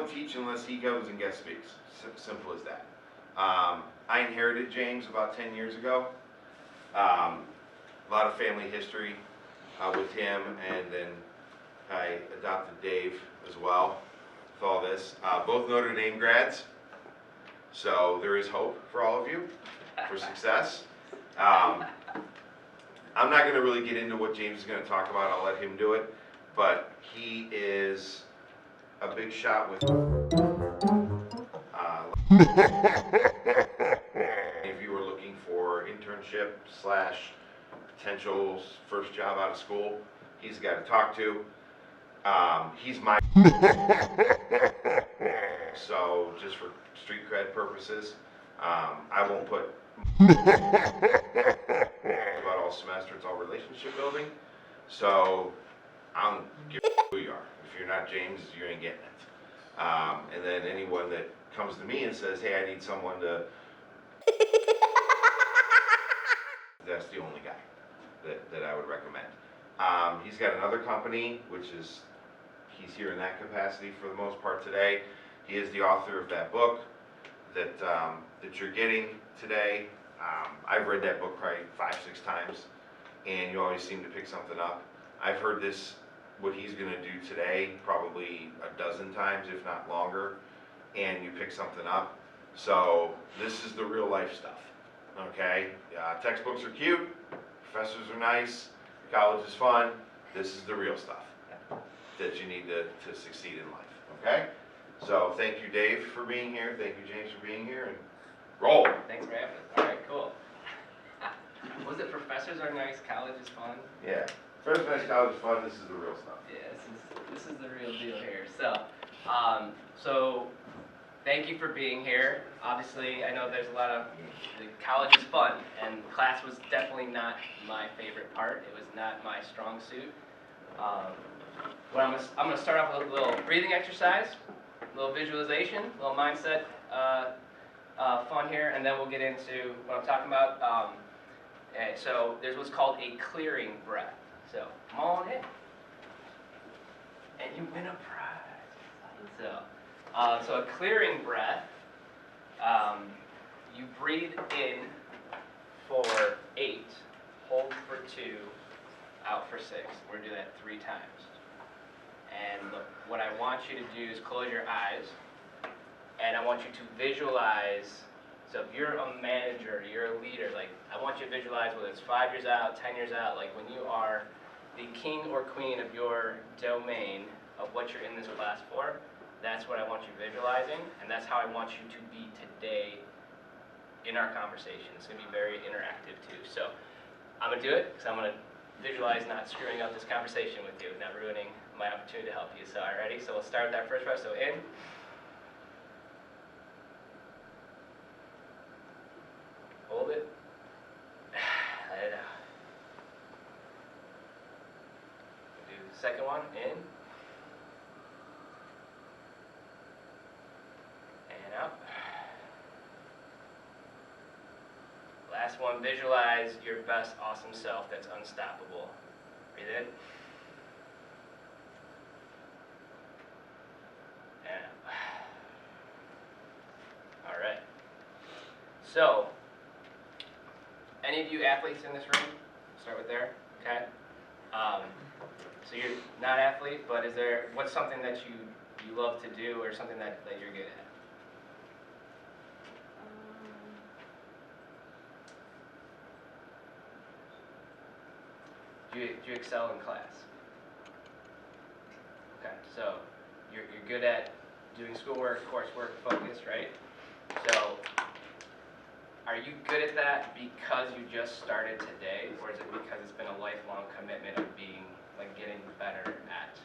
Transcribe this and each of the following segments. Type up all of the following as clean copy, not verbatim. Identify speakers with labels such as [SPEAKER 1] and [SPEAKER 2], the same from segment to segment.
[SPEAKER 1] don't teach unless he goes and guest speaks. Simple as that. I inherited James about 10 years ago. A lot of family history with him, and then I adopted Dave as well with all this. Both Notre Dame grads, so there is hope for all of you for success. I'm not going to really get into what James is going to talk about. I'll let him do it, but he is a big shot with if you were looking for internship / potential first job out of school, he's the guy to talk to. He's my so just for street cred purposes, I won't put about all semester. It's all relationship building. So I'll give you who you are. If you're not James, you ain't getting it. And then anyone that comes to me and says, "Hey, I need someone to," that's the only guy that I would recommend. He's got another company, which is, he's here in that capacity for the most part today. He is the author of that book that you're getting today. I've read that book probably 5-6 times, and you always seem to pick something up. I've heard this, what he's going to do today, probably a dozen times, if not longer, and you pick something up. So this is the real life stuff, okay? Textbooks are cute, professors are nice, college is fun. This is the real stuff that you need to succeed in life, okay? So thank you, Dave, for being here. Thank you, James, for being here, and roll.
[SPEAKER 2] Thanks for having us. All right, cool. Was it professors are nice, college is fun?
[SPEAKER 1] Yeah. First nice, college is fun. This is the real stuff.
[SPEAKER 2] Yeah, this is the real deal here. So thank you for being here. Obviously, I know there's a lot of, college is fun, and class was definitely not my favorite part. It was not my strong suit. I'm going to start off with a little breathing exercise, a little visualization, a little mindset fun here, and then we'll get into what I'm talking about. So there's what's called a clearing breath. So come on in, and you win a prize. So a clearing breath, you breathe in for 8, hold for 2, out for 6. We're going to do that 3 times. And what I want you to do is close your eyes, and I want you to visualize. So if you're a manager, you're a leader, like I want you to visualize whether it's 5 years out, 10 years out, like when you are the king or queen of your domain of what you're in this class for. That's what I want you visualizing, and that's how I want you to be today in our conversation. It's going to be very interactive too. So I'm going to do it because I'm going to visualize not screwing up this conversation with you, not ruining my opportunity to help you. So all right, ready? So we'll start with that first breath. So in. Hold it. Let it out. Do the second one. In. And out. Last one. Visualize your best awesome self that's unstoppable. Breathe in. And out. All right. So, any of you athletes in this room? Start with there, okay? So you're not athlete, but what's something that you love to do or something that you're good at? Do you excel in class? Okay, so you're good at doing schoolwork, coursework, focus, right? So are you good at that because you just started today, or is it because it's been a lifelong commitment of being, like, getting better at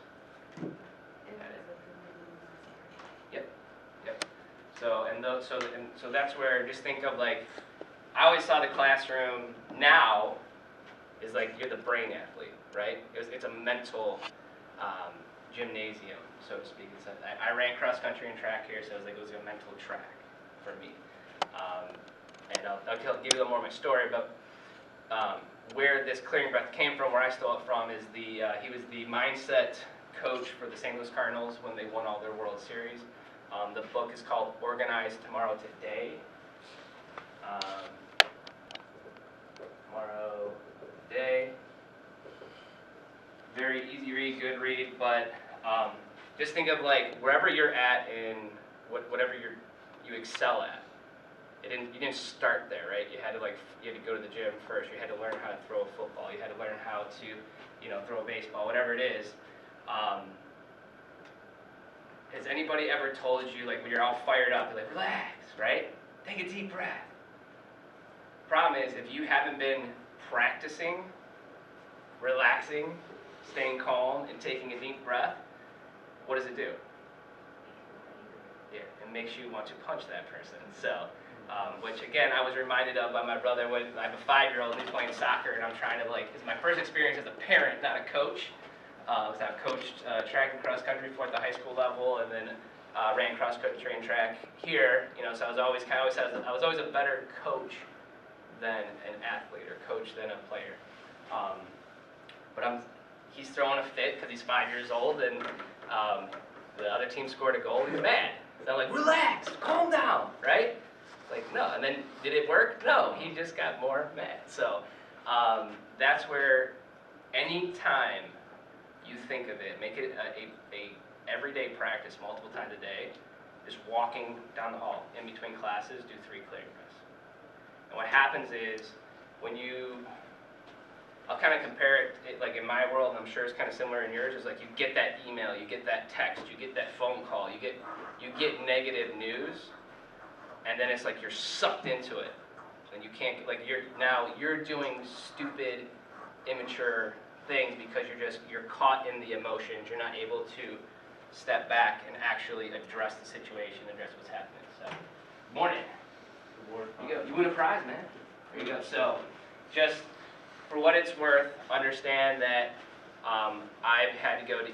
[SPEAKER 2] it? Yep. So that's where, just think of, like, I always saw the classroom now is like you're the brain athlete, right? It's a mental gymnasium, so to speak. I ran cross country and track here, so it was a mental track for me. And I'll give you a little more of my story, but where this clearing breath came from, where I stole it from, is he was the mindset coach for the St. Louis Cardinals when they won all their World Series. The book is called Organize Tomorrow Today. Tomorrow Today. Very easy read, good read, but just think of like wherever you're at in whatever you excel at. You didn't start there, right? You had to go to the gym first. You had to learn how to throw a football. You had to learn how to, throw a baseball, whatever it is. Has anybody ever told you, like, when you're all fired up, you're like, relax, right? Take a deep breath. Problem is, if you haven't been practicing, relaxing, staying calm, and taking a deep breath, what does it do? Yeah, it makes you want to punch that person. So, which again, I was reminded of by my brother when I have a 5-year-old and he's playing soccer, and I'm trying to it's my first experience as a parent, not a coach. So I've coached track and cross country for at the high school level, and then ran cross country and track here. So I was always a better coach than an athlete, or coach than a player. But he's throwing a fit because he's 5 years old, and the other team scored a goal. He's mad. So I'm like, relax, calm down, right? Like, no. And then did it work? No. He just got more mad. So that's where any time you think of it, make it a everyday practice multiple times a day. Just walking down the hall in between classes, do 3 clearing breaths. And what happens is I'll kind of compare it like in my world, and I'm sure it's kind of similar in yours, is like you get that email, you get that text, you get that phone call, you get negative news, and then it's like you're sucked into it, and you can't, you're doing stupid, immature things because you're caught in the emotions. You're not able to step back and actually address the situation, address what's happening. So, morning. Good you go. You win a prize, man. There you go. So, just for what it's worth, understand that I've had to go to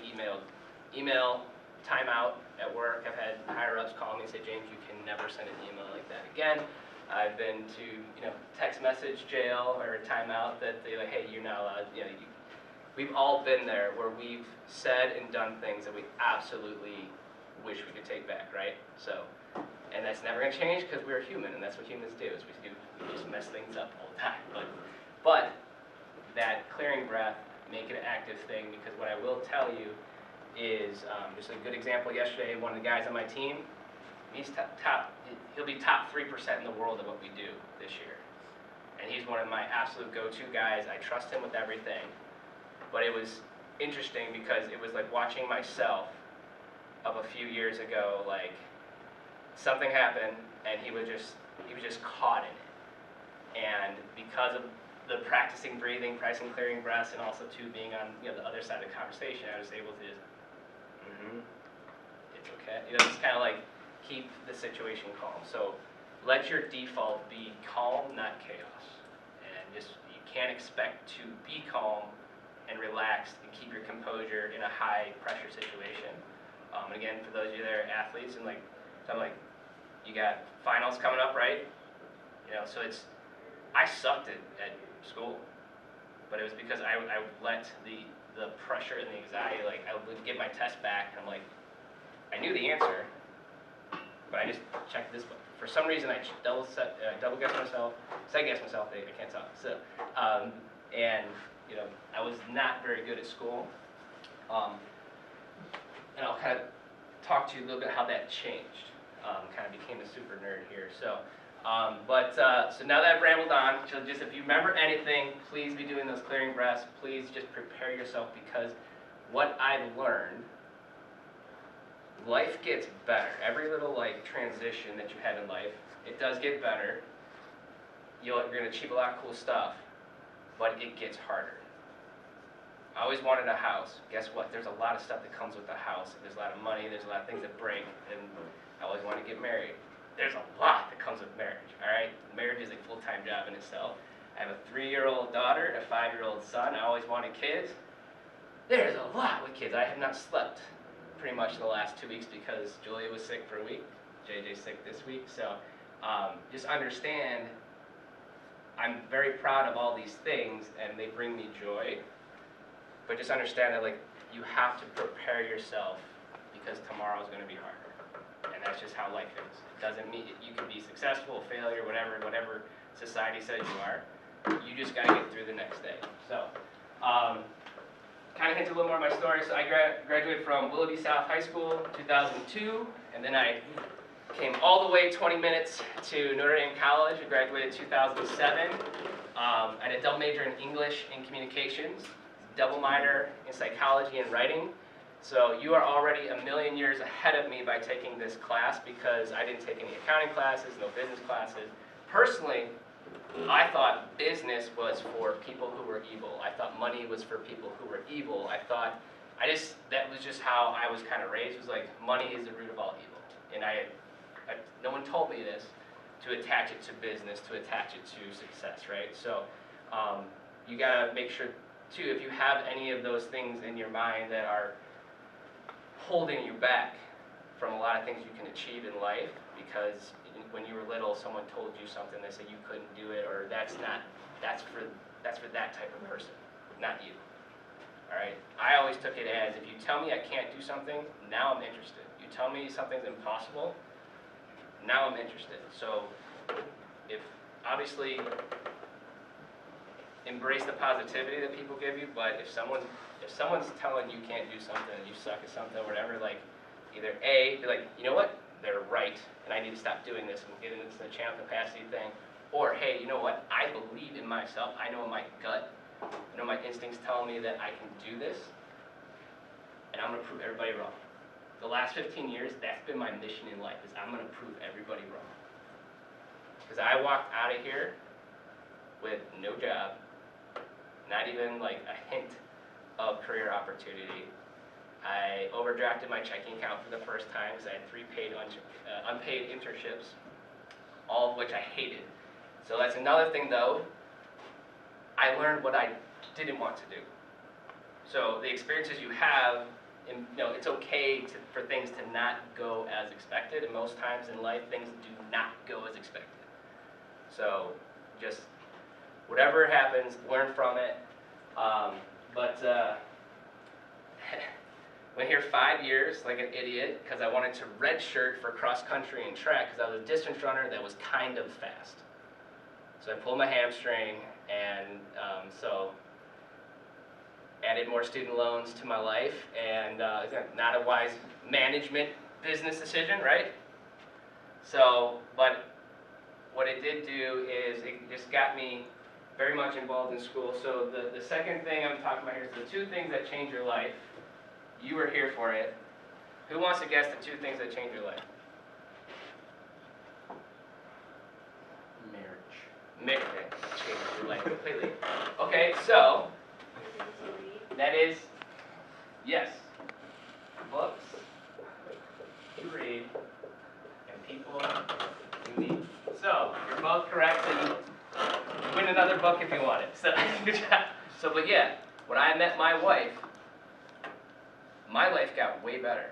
[SPEAKER 2] email timeout at work. I've had higher-ups call me and say, James, you can never send an email like that again. I've been to text message jail or timeout that they're like, hey, you're not allowed. We've all been there where we've said and done things that we absolutely wish we could take back, right? So, and that's never going to change because we're human, and that's what humans do. Is we just mess things up all the time. But that clearing breath, make it an active thing, because what I will tell you is just a good example. Yesterday, one of the guys on my team, he'll be top 3% in the world of what we do this year, and he's one of my absolute go-to guys. I trust him with everything. But it was interesting because it was like watching myself of a few years ago. Like something happened, and he was just caught in it. And because of the practicing breathing, practicing clearing breaths, and also too being on the other side of the conversation, I was able to just, it's okay. Just kind of like keep the situation calm. So let your default be calm, not chaos. And you can't expect to be calm and relaxed and keep your composure in a high pressure situation. And again, for those of you that are athletes, and you got finals coming up, right? So I sucked at school, but it was because I let the pressure and the anxiety, I would get my test back, and I knew the answer, but I just checked this book. For some reason, I double-guessed myself, second-guessed myself, I can't talk. So, I was not very good at school. And I'll kind of talk to you a little bit how that changed. Kind of became a super nerd here. So, so now that I've rambled on, just if you remember anything, please be doing those clearing breaths. Please just prepare yourself, because what I've learned, life gets better. Every little transition that you had in life, it does get better. You're going to achieve a lot of cool stuff, but it gets harder. I always wanted a house. Guess what? There's a lot of stuff that comes with the house. There's a lot of money. There's a lot of things that break. And I always wanted to get married. There's a lot that comes with marriage, all right? Marriage is a full-time job in itself. I have a 3-year-old daughter and a 5-year-old son. I always wanted kids. There's a lot with kids. I have not slept pretty much the last 2 weeks because Julia was sick for a week. JJ's sick this week. So just understand, I'm very proud of all these things, and they bring me joy. But just understand that you have to prepare yourself, because tomorrow is going to be harder. And that's that's just how life is. It doesn't mean you can be successful, failure, whatever society says you are. You just got to get through the next day. So, kind of hints a little more of my story. So I graduated from Willoughby South High School in 2002, and then I came all the way 20 minutes to Notre Dame College. I graduated in 2007. I had a double major in English and communications, double minor in psychology and writing. So you are already a million years ahead of me by taking this class because I didn't take any accounting classes, no business classes. Personally, I thought business was for people who were evil. I thought money was for people who were evil. That was just how I was kind of raised. It was like, money is the root of all evil. And no one told me this, to attach it to business, to attach it to success, right? So you gotta make sure, too, if you have any of those things in your mind that are holding you back from a lot of things you can achieve in life, because when you were little, someone told you something, they said you couldn't do it, or that's for that type of person, not you. All right? I always took it as, if you tell me I can't do something, now I'm interested. You tell me something's impossible, now I'm interested. So, obviously, embrace the positivity that people give you, but if someone's telling you can't do something, you suck at something, or whatever, like, either A, be like, you know what, they're right, and I need to stop doing this and get into the channel capacity thing, or hey, you know what, I believe in myself, I know in my gut, I know my instincts tell me that I can do this, and I'm going to prove everybody wrong. The last 15 years, that's been my mission in life, is I'm going to prove everybody wrong. Because I walked out of here with no job, not even like a hint of career opportunity. I overdrafted my checking account for the first time because I had 3 unpaid internships, all of which I hated. So that's another thing, though. I learned what I didn't want to do. So the experiences you have, it's okay for things to not go as expected, and most times in life, things do not go as expected. So just whatever happens, learn from it. Went here 5 years like an idiot because I wanted to redshirt for cross country and track because I was a distance runner that was kind of fast. So I pulled my hamstring, and so added more student loans to my life, and not a wise management business decision, right? So, but what it did do is it just got me very much involved in school. So the second thing I'm talking about here is the 2 things that change your life. You were here for it. Who wants to guess the 2 things that change your life? Marriage changes your life completely. Okay, so that is, yes, books you read and people you meet. So you're both correct, so you win another book if you want it. So good job. So, but yeah, when I met my wife, my life got way better.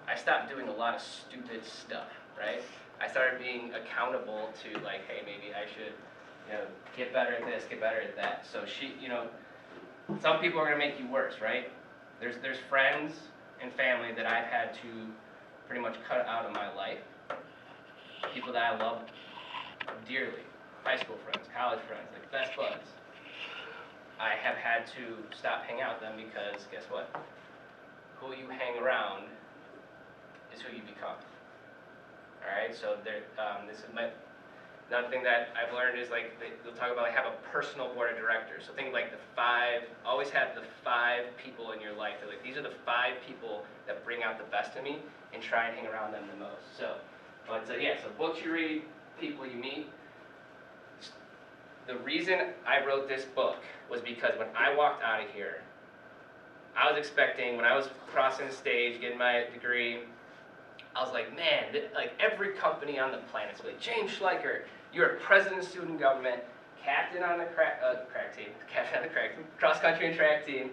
[SPEAKER 2] I stopped doing a lot of stupid stuff, right? I started being accountable to, like, hey, maybe I should, get better at this, get better at that. So she, some people are gonna make you worse, right? There's friends and family that I've had to pretty much cut out of my life. People that I love dearly, high school friends, college friends, like best buds. I have had to stop hanging out with them because guess what? Who you hang around is who you become. All right, so this is another thing that I've learned is like they'll talk about have a personal board of directors. So think like always have the 5 people in your life. They're like, these are the 5 people that bring out the best in me, and try and hang around them the most. So, but yeah, so books you read, people you meet. The reason I wrote this book was because when I walked out of here, I was expecting, when I was crossing the stage, getting my degree, I was like, man, like every company on the planet's like, James Schleicher, you're a president of student government, captain on the cross country and track team,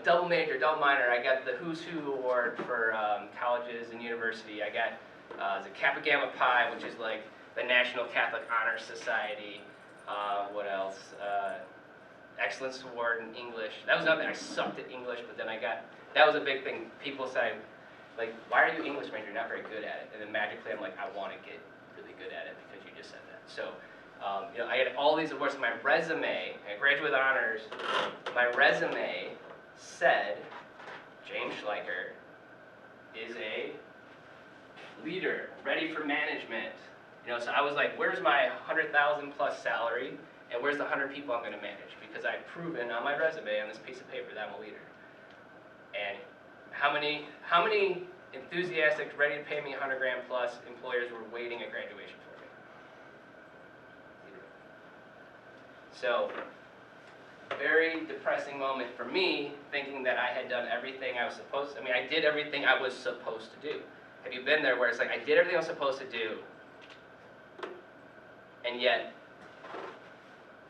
[SPEAKER 2] double major, double minor. I got the Who's Who award for colleges and university. I got the Kappa Gamma Pi, which is like the National Catholic Honor Society. What else? Excellence Award in English. That was nothing. I sucked at English, but then that was a big thing. People say, like, why are you English major? You're not very good at it. And then magically, I'm like, I want to get really good at it because you just said that. So, you know, I had all these awards. My resume, I graduated with honors. My resume said, James Schleicher is a leader, ready for management. You know, so I was like, where's my 100,000 plus salary, and where's the 100 people I'm going to manage? Because I've proven on my resume on this piece of paper that I'm a leader. And how many enthusiastic, ready to pay me 100 grand plus employers were waiting at graduation for me? So, very depressing moment for me, thinking that I had done everything I was supposed to. I mean, I did everything I was supposed to do. Have you been there where it's like, I did everything I was supposed to do, and yet,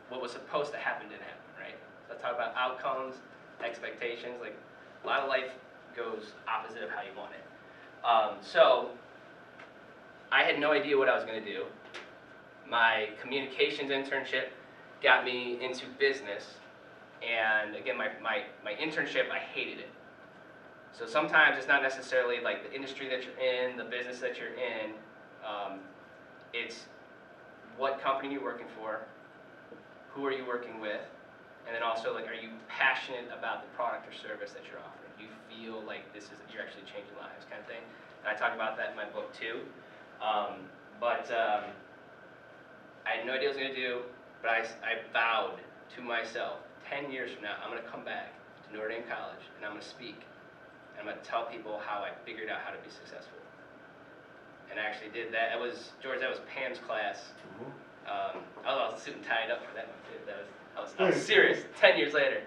[SPEAKER 2] what was supposed to happen didn't happen, right? So I talk about outcomes, expectations, like, a lot of life goes opposite of how you want it. So, I had no idea what I was going to do. My communications internship got me into business, and again, my internship, I hated it. So sometimes it's not necessarily like the industry that you're in, the business that you're in, it's what company you're working for, who are you working with, and then also, like, are you passionate about the product or service that you're offering? Do you feel like you're actually changing lives, kind of thing? And I talk about that in my book too. I had no idea what I was going to do, but I vowed to myself, 10 years from now, I'm going to come back to Notre Dame College, and I'm going to speak, and I'm going to tell people how I figured out how to be successful. And I actually did that. George, that was Pam's class. I was suit and tied up for that one too. I was serious. 10 years later.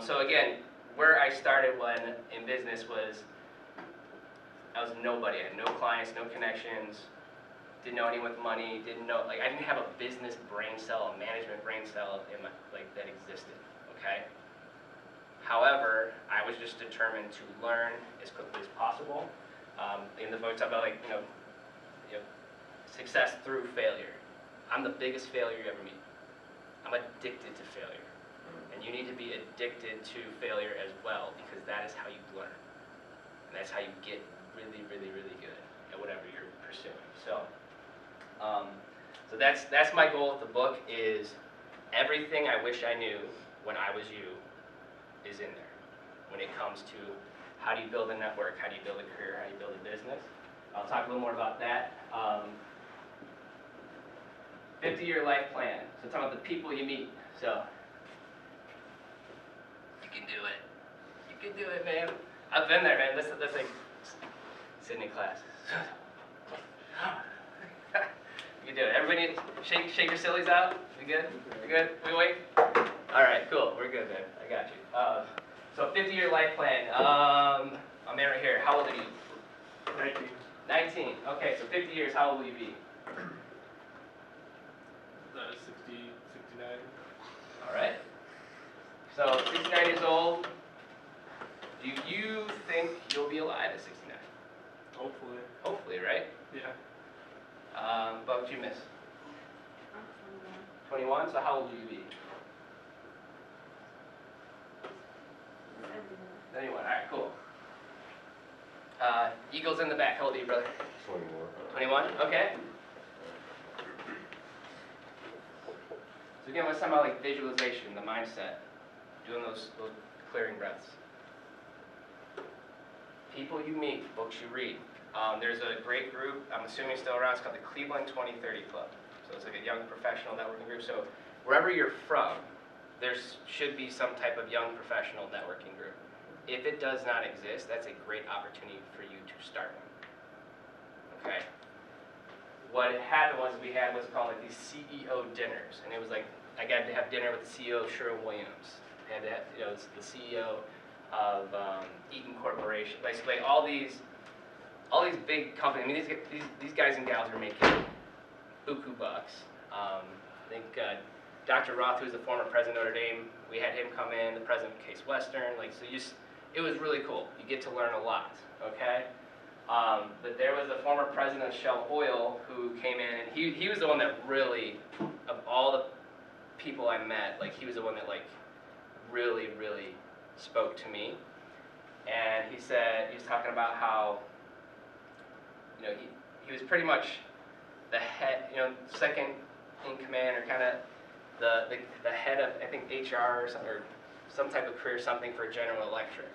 [SPEAKER 2] So again, where I started when in business was I was nobody. I had no clients, no connections. Didn't know anyone with money. I didn't have a business brain cell, a management brain cell in that existed. Okay. However, I was just determined to learn as quickly as possible. In the book, I talk about success through failure. I'm the biggest failure you ever meet. I'm addicted to failure. And you need to be addicted to failure as well, because that is how you learn. And that's how you get really, really, really good at whatever you're pursuing. So that's my goal with the book is everything I wish I knew when I was you is in there. When it comes to how do you build a network, how do you build a career, how do you build a business. I'll talk a little more about that. 50-year life plan. So talk about the people you meet. So you can do it. You can do it, man. I've been there, man. That's like Sydney class. You can do it. Everybody shake your sillies out. We good? We good? We awake? All right, cool. We're good, man. I got you. So 50-year life plan. I'm right here. How old are you?
[SPEAKER 3] 19.
[SPEAKER 2] 19. Okay, so 50 years, how old will you be?
[SPEAKER 3] 60, 69.
[SPEAKER 2] All right. So 69 years old. Do you think you'll be alive at 69?
[SPEAKER 3] Hopefully.
[SPEAKER 2] Hopefully, right?
[SPEAKER 3] Yeah.
[SPEAKER 2] What would you miss? 21. So how old will you be? 71. All right, cool. Eagles in the back. How old are you, brother?
[SPEAKER 1] 21.
[SPEAKER 2] 21. Okay. So again, let's talk about like visualization, the mindset, doing those clearing breaths. People you meet, books you read. There's a great group, I'm assuming still around, it's called the Cleveland 2030 Club. So it's like a young professional networking group. So wherever you're from, there should be some type of young professional networking group. If it does not exist, that's a great opportunity for you to start one. Okay? What happened was we had what's called like these CEO dinners, and it was like I got to have dinner with the CEO of Sherwin-Williams. I had to have, it's the CEO of Eaton Corporation. Basically, all these big companies. I mean, these guys and gals are making buku bucks. I think Dr. Roth, who's the former president of Notre Dame, we had him come in. The president of Case Western. It was really cool. You get to learn a lot. Okay. But there was the former president of Shell Oil who came in, and he was the one that really, of all the people I met, like he was the one that like really, really spoke to me. and he said, he was talking about how, you know, he was pretty much the head, you know, second in command, or kind of the head of, I think, HR or some type of career, something for General Electric.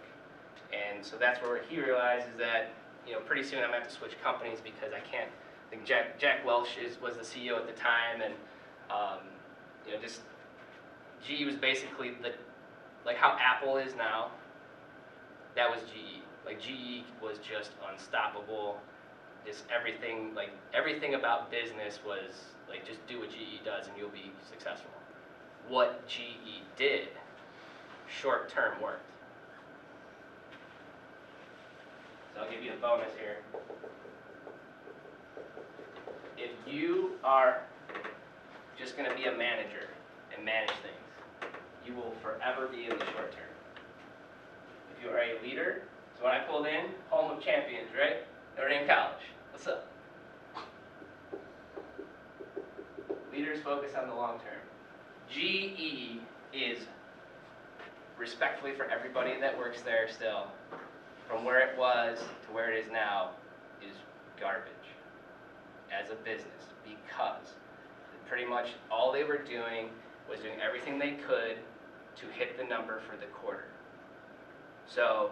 [SPEAKER 2] And so that's where he realizes that, you know, pretty soon I'm gonna have to switch companies because I can't. I think Jack Welch was the CEO at the time, and you know, just GE was basically like how Apple is now. That was GE. Like GE was just unstoppable. Just everything about business was like, just do what GE does and you'll be successful. What GE did, short term worked. So I'll give you a bonus here. If you are just going to be a manager and manage things, you will forever be in the short term. If you are a leader, so when I pulled in, home of champions, right? Notre Dame College. What's up? Leaders focus on the long term. GE is, respectfully for everybody that works there still, from where it was to where it is now, is garbage as a business, because pretty much all they were doing was doing everything they could to hit the number for the quarter. So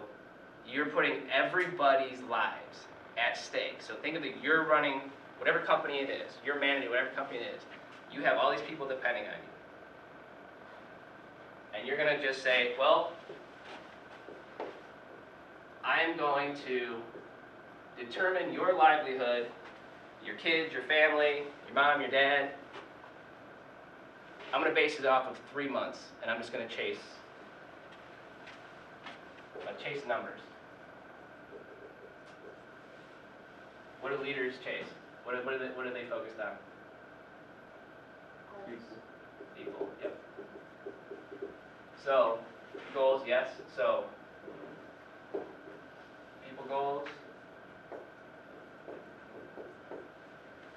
[SPEAKER 2] you're putting everybody's lives at stake. So think of it, you're running whatever company it is, you're managing whatever company it is, you have all these people depending on you. And you're gonna just say, well, I am going to determine your livelihood, your kids, your family, your mom, your dad. I'm gonna base it off of 3 months, and I'm just gonna chase numbers. What do leaders chase? What are they focused on? People, yep. So, goals, yes. So, people goals.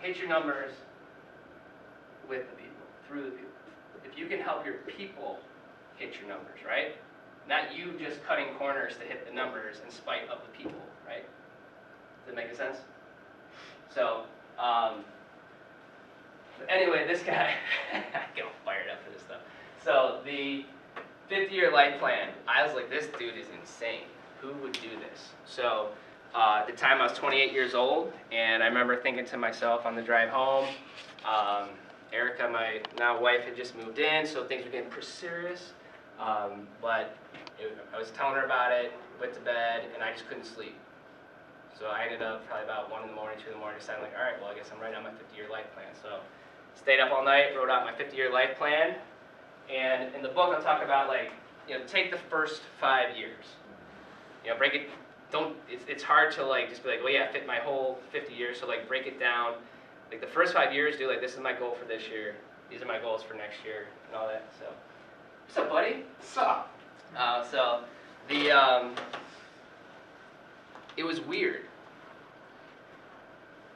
[SPEAKER 2] Hit your numbers with the people, through the people. If you can help your people hit your numbers, right? Not you just cutting corners to hit the numbers in spite of the people, right? Does that make sense? So, anyway, this guy, I get all fired up for this stuff. So the 50-year life plan, I was like, this dude is insane. Who would do this? So at the time I was 28 years old, and I remember thinking to myself on the drive home, Erica, my now wife, had just moved in, so things were getting pretty serious. But I was telling her about it, went to bed, and I just couldn't sleep. So I ended up probably about 1 in the morning, 2 in the morning, deciding like, all right, well, I guess I'm writing out my 50-year life plan. So stayed up all night, wrote out my 50-year life plan. And in the book, I'll talk about, like, you know, take the first 5 years. You know, break it, it's hard to, like, just be like, well, yeah, fit my whole 50 years. So, like, break it down. Like, the first 5 years, do, like, this is my goal for this year. These are my goals for next year, and all that. So, what's up, buddy?
[SPEAKER 1] What's up?
[SPEAKER 2] So, it was weird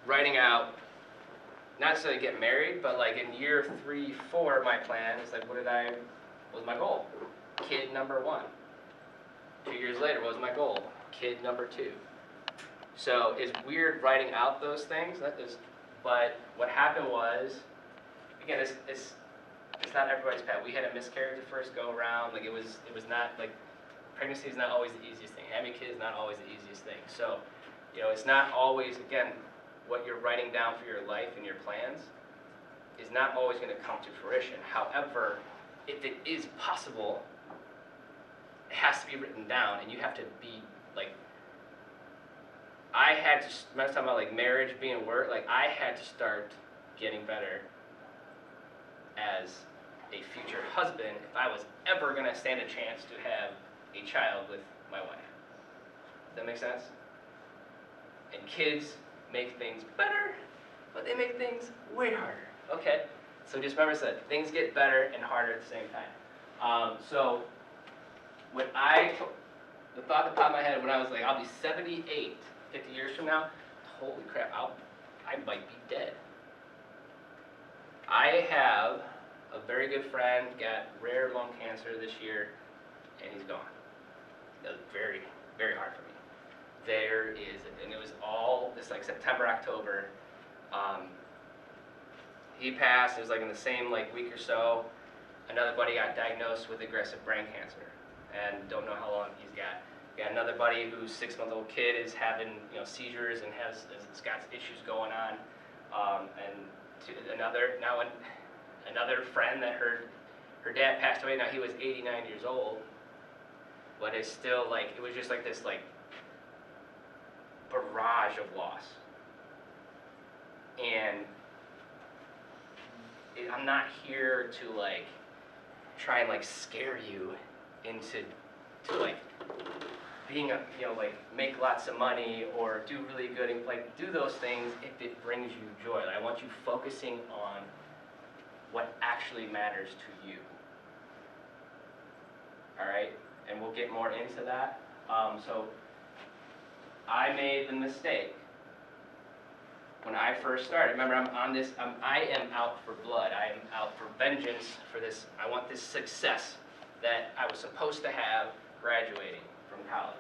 [SPEAKER 2] writing out, not necessarily get married, but like in year 3, 4, my plan is like, what was my goal? Kid number 1. 2 years later, what was my goal? Kid number 2. So it's weird writing out those things. But what happened was, again, it's not everybody's path. We had a miscarriage the first go around. Like it was not like, pregnancy is not always the easiest thing. Having a kid is not always the easiest thing. So, you know, it's not always, again, what you're writing down for your life and your plans is not always going to come to fruition. However, if it is possible, it has to be written down, and you have to be like, I had to, when I was talking about like marriage being work, like I had to start getting better as a future husband if I was ever going to stand a chance to have a child with my wife. Does that make sense? And kids make things better, but they make things way harder. Okay? So just remember, that things get better and harder at the same time. So when the thought that popped in my head when I was like, I'll be 78, 50 years from now, holy crap, I might be dead. I have a very good friend, got rare lung cancer this year, and he's gone. That was very, very hard for me. There is, and it was all this like September, October. He passed. It was like in the same like week or so. Another buddy got diagnosed with aggressive brain cancer, and don't know how long he's got. Got another buddy whose 6-month-old kid is having seizures and has got issues going on, and another friend that her dad passed away. Now he was 89 years old, but it's still like it was just like this like barrage of loss, and I'm not here to like try and like scare you into like being a like make lots of money or do really good and like do those things if it brings you joy. Like, I want you focusing on what actually matters to you. All right, and we'll get more into that. So I made the mistake when I first started. Remember, I am out for blood. I am out for vengeance for this. I want this success that I was supposed to have graduating from college.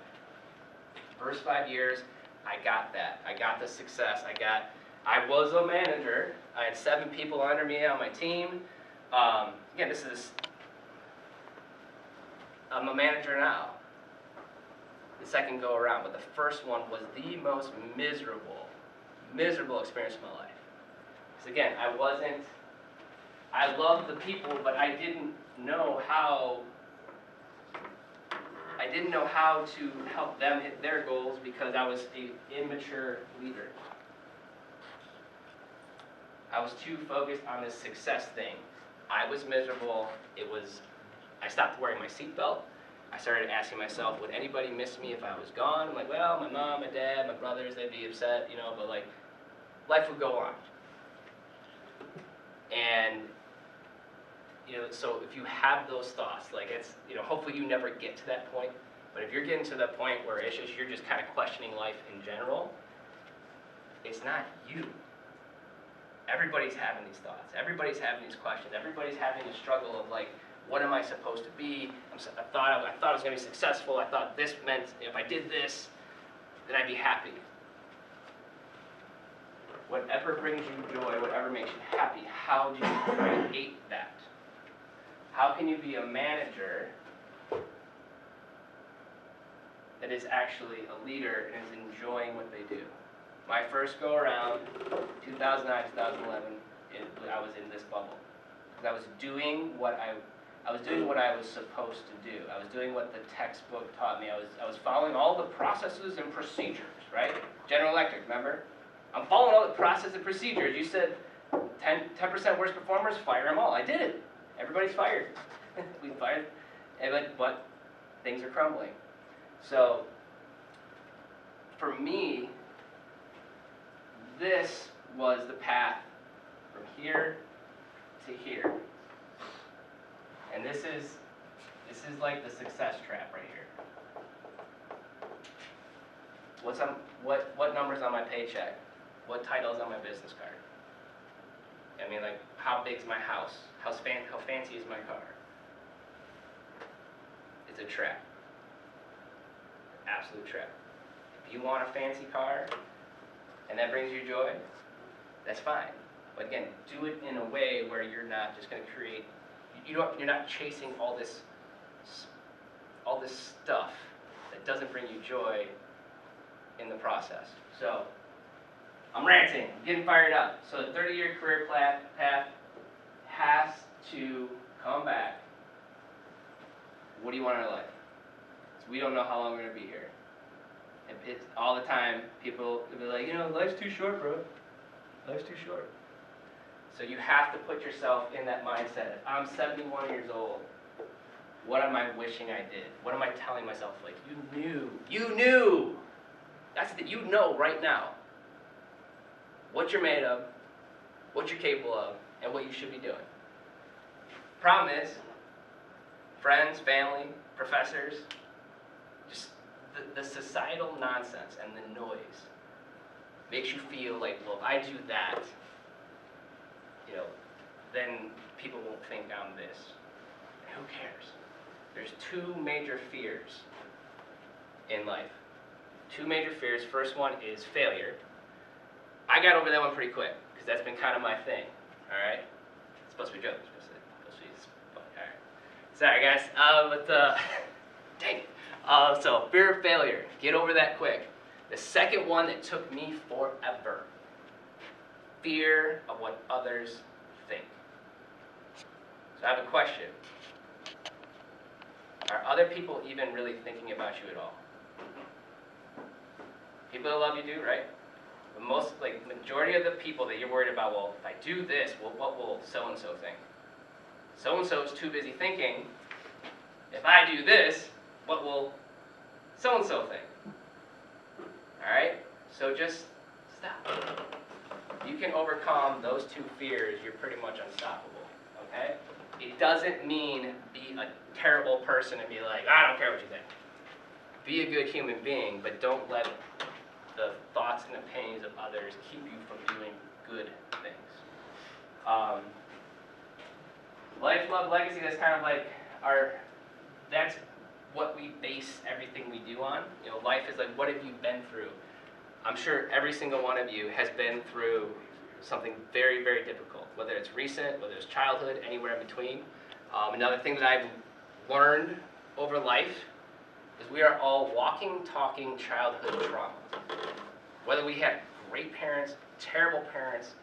[SPEAKER 2] First 5 years, I got that. I got the success. I was a manager. I had 7 people under me on my team. Again, I'm a manager now. The second go around, but the first one was the most miserable experience of my life. Because again, I loved the people, but I didn't know how to help them hit their goals because I was an immature leader. I was too focused on this success thing. I was miserable. I stopped wearing my seatbelt. I started asking myself, would anybody miss me if I was gone? I'm like, well, my mom, my dad, my brothers, they'd be upset, but like, life would go on. And, so if you have those thoughts, like it's, hopefully you never get to that point, but if you're getting to the point where you're just kind of questioning life in general, it's not you. Everybody's having these thoughts. Everybody's having these questions. Everybody's having a struggle of like, what am I supposed to be? I thought I was going to be successful. I thought this meant if I did this, then I'd be happy. Whatever brings you joy, whatever makes you happy, how do you create that? How can you be a manager that is actually a leader and is enjoying what they do? My first go around, 2009, 2011, I was in this bubble. Because I was doing what I was supposed to do. I was doing what the textbook taught me. I was following all the processes and procedures, right? General Electric, remember? I'm following all the processes and procedures. You said 10% worst performers, fire them all. I did it. Everybody's fired. We fired, but things are crumbling. So, for me, this was the path from here to here. And this is like the success trap right here. What number's on my paycheck? What title's on my business card? I mean, like, how big's my house? How fancy is my car? It's a trap. Absolute trap. If you want a fancy car and that brings you joy, that's fine. But again, do it in a way where you're not just going to create. You're not chasing all this stuff that doesn't bring you joy in the process. So, I'm ranting, I'm getting fired up. So the 30-year career path has to come back. What do you want in our life? So we don't know how long we're going to be here. It's all the time, people will be like, life's too short, bro. Life's too short. So you have to put yourself in that mindset. I'm 71 years old. What am I wishing I did? What am I telling myself? Like, you knew. You know right now what you're made of, what you're capable of, and what you should be doing. Problem is, friends, family, professors, just the societal nonsense and the noise makes you feel like, well, if I do that, then people won't think I'm this. And who cares? There's 2 major fears in life. Two major fears. First one is failure. I got over that one pretty quick because that's been kind of my thing. All right. It's supposed to be a joke. It's supposed to be funny. All right. Sorry, guys. Dang it. So fear of failure. Get over that quick. The second one that took me forever. Fear of what others think. So I have a question. Are other people even really thinking about you at all? People that love you do, right? But majority of the people that you're worried about, well, if I do this, well, what will so-and-so think? So-and-so is too busy thinking, if I do this, what will so-and-so think? Alright? So just stop. You can overcome those two fears, you're pretty much unstoppable. Okay? It doesn't mean be a terrible person and be like, I don't care what you think. Be a good human being, but don't let the thoughts and opinions of others keep you from doing good things. Life, love, legacy, that's kind of like that's what we base everything we do on. You know, life is like, what have you been through? I'm sure every single one of you has been through something very, very difficult, whether it's recent, whether it's childhood, anywhere in between. Another thing that I've learned over life is we are all walking, talking childhood trauma. Whether we had great parents, terrible parents,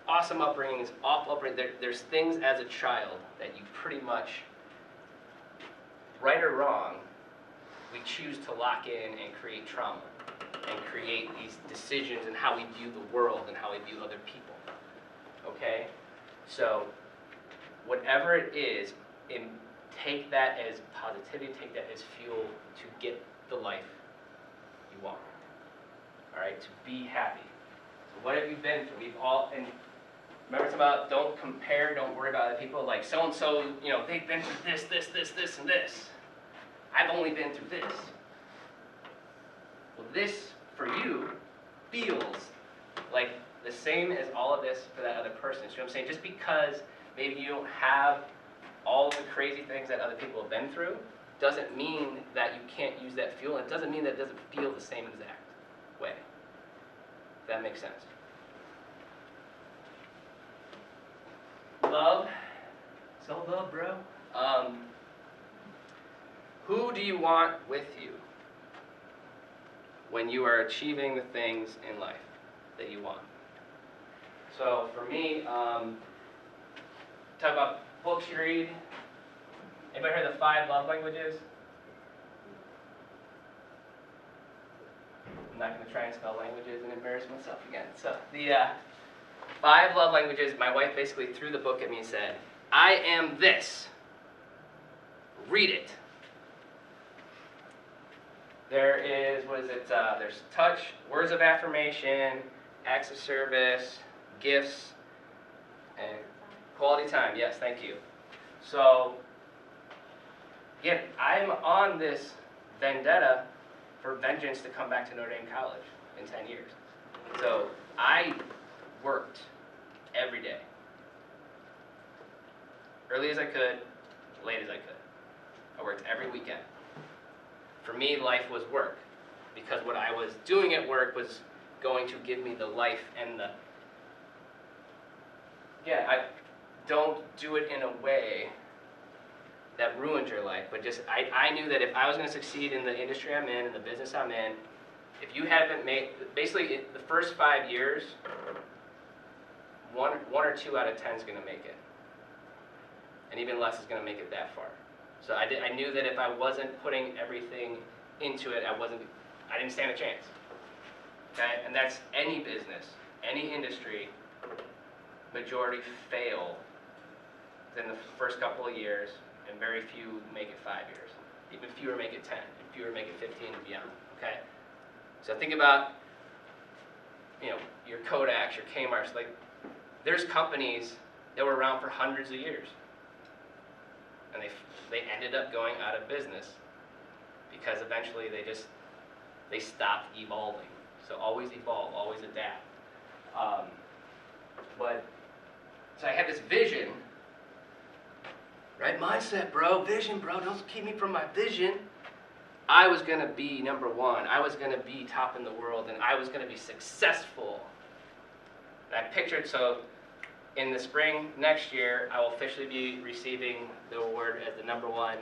[SPEAKER 2] awesome upbringings, awful upbringings, there's things as a child that you pretty much, right or wrong, we choose to lock in and create trauma and create these decisions and how we view the world and how we view other people. Okay? So, whatever it is, take that as positivity, take that as fuel to get the life you want. Alright? To be happy. So what have you been through? We've all, and remember it's about don't compare, don't worry about other people. Like so-and-so, they've been through this, and this. I've only been through this. Well, this, for you, feels like the same as all of this for that other person. So you know what I'm saying? Just because maybe you don't have all the crazy things that other people have been through, doesn't mean that you can't use that fuel. It doesn't mean that it doesn't feel the same exact way. If that makes sense. Love. So love, bro. Who do you want with you when you are achieving the things in life that you want? So for me, talk about books you read. Anybody heard the 5 love languages? I'm not going to try and spell languages and embarrass myself again. So the 5 love languages, my wife basically threw the book at me and said, I am this. Read it. There is, there's touch, words of affirmation, acts of service, gifts, and quality time. Yes, thank you. So, again, I'm on this vendetta for vengeance to come back to Notre Dame College in 10 years. So, I worked every day. Early as I could, late as I could. I worked every weekend. For me, life was work, because what I was doing at work was going to give me the life and I don't do it in a way that ruined your life, but just, I knew that if I was going to succeed in the industry I'm in, the business I'm in, if you haven't made, basically the first 5 years, one or 2 out of 10 is going to make it. And even less is going to make it that far. So I knew that if I wasn't putting everything into it, I didn't stand a chance. Okay? And that's any business, any industry, majority fail within the first couple of years, and very few make it 5 years. Even fewer make it 10, and fewer make it 15 and beyond. Okay? So think about, your Kodaks, your Kmarts, like, there's companies that were around for hundreds of years. And they ended up going out of business because eventually they stopped evolving. So always evolve, always adapt. So I had this vision, right? Mindset, bro, vision, bro, don't keep me from my vision. I was gonna be number one, I was gonna be top in the world, and I was gonna be successful. And I pictured, so in the spring next year, I will officially be receiving the award as the number one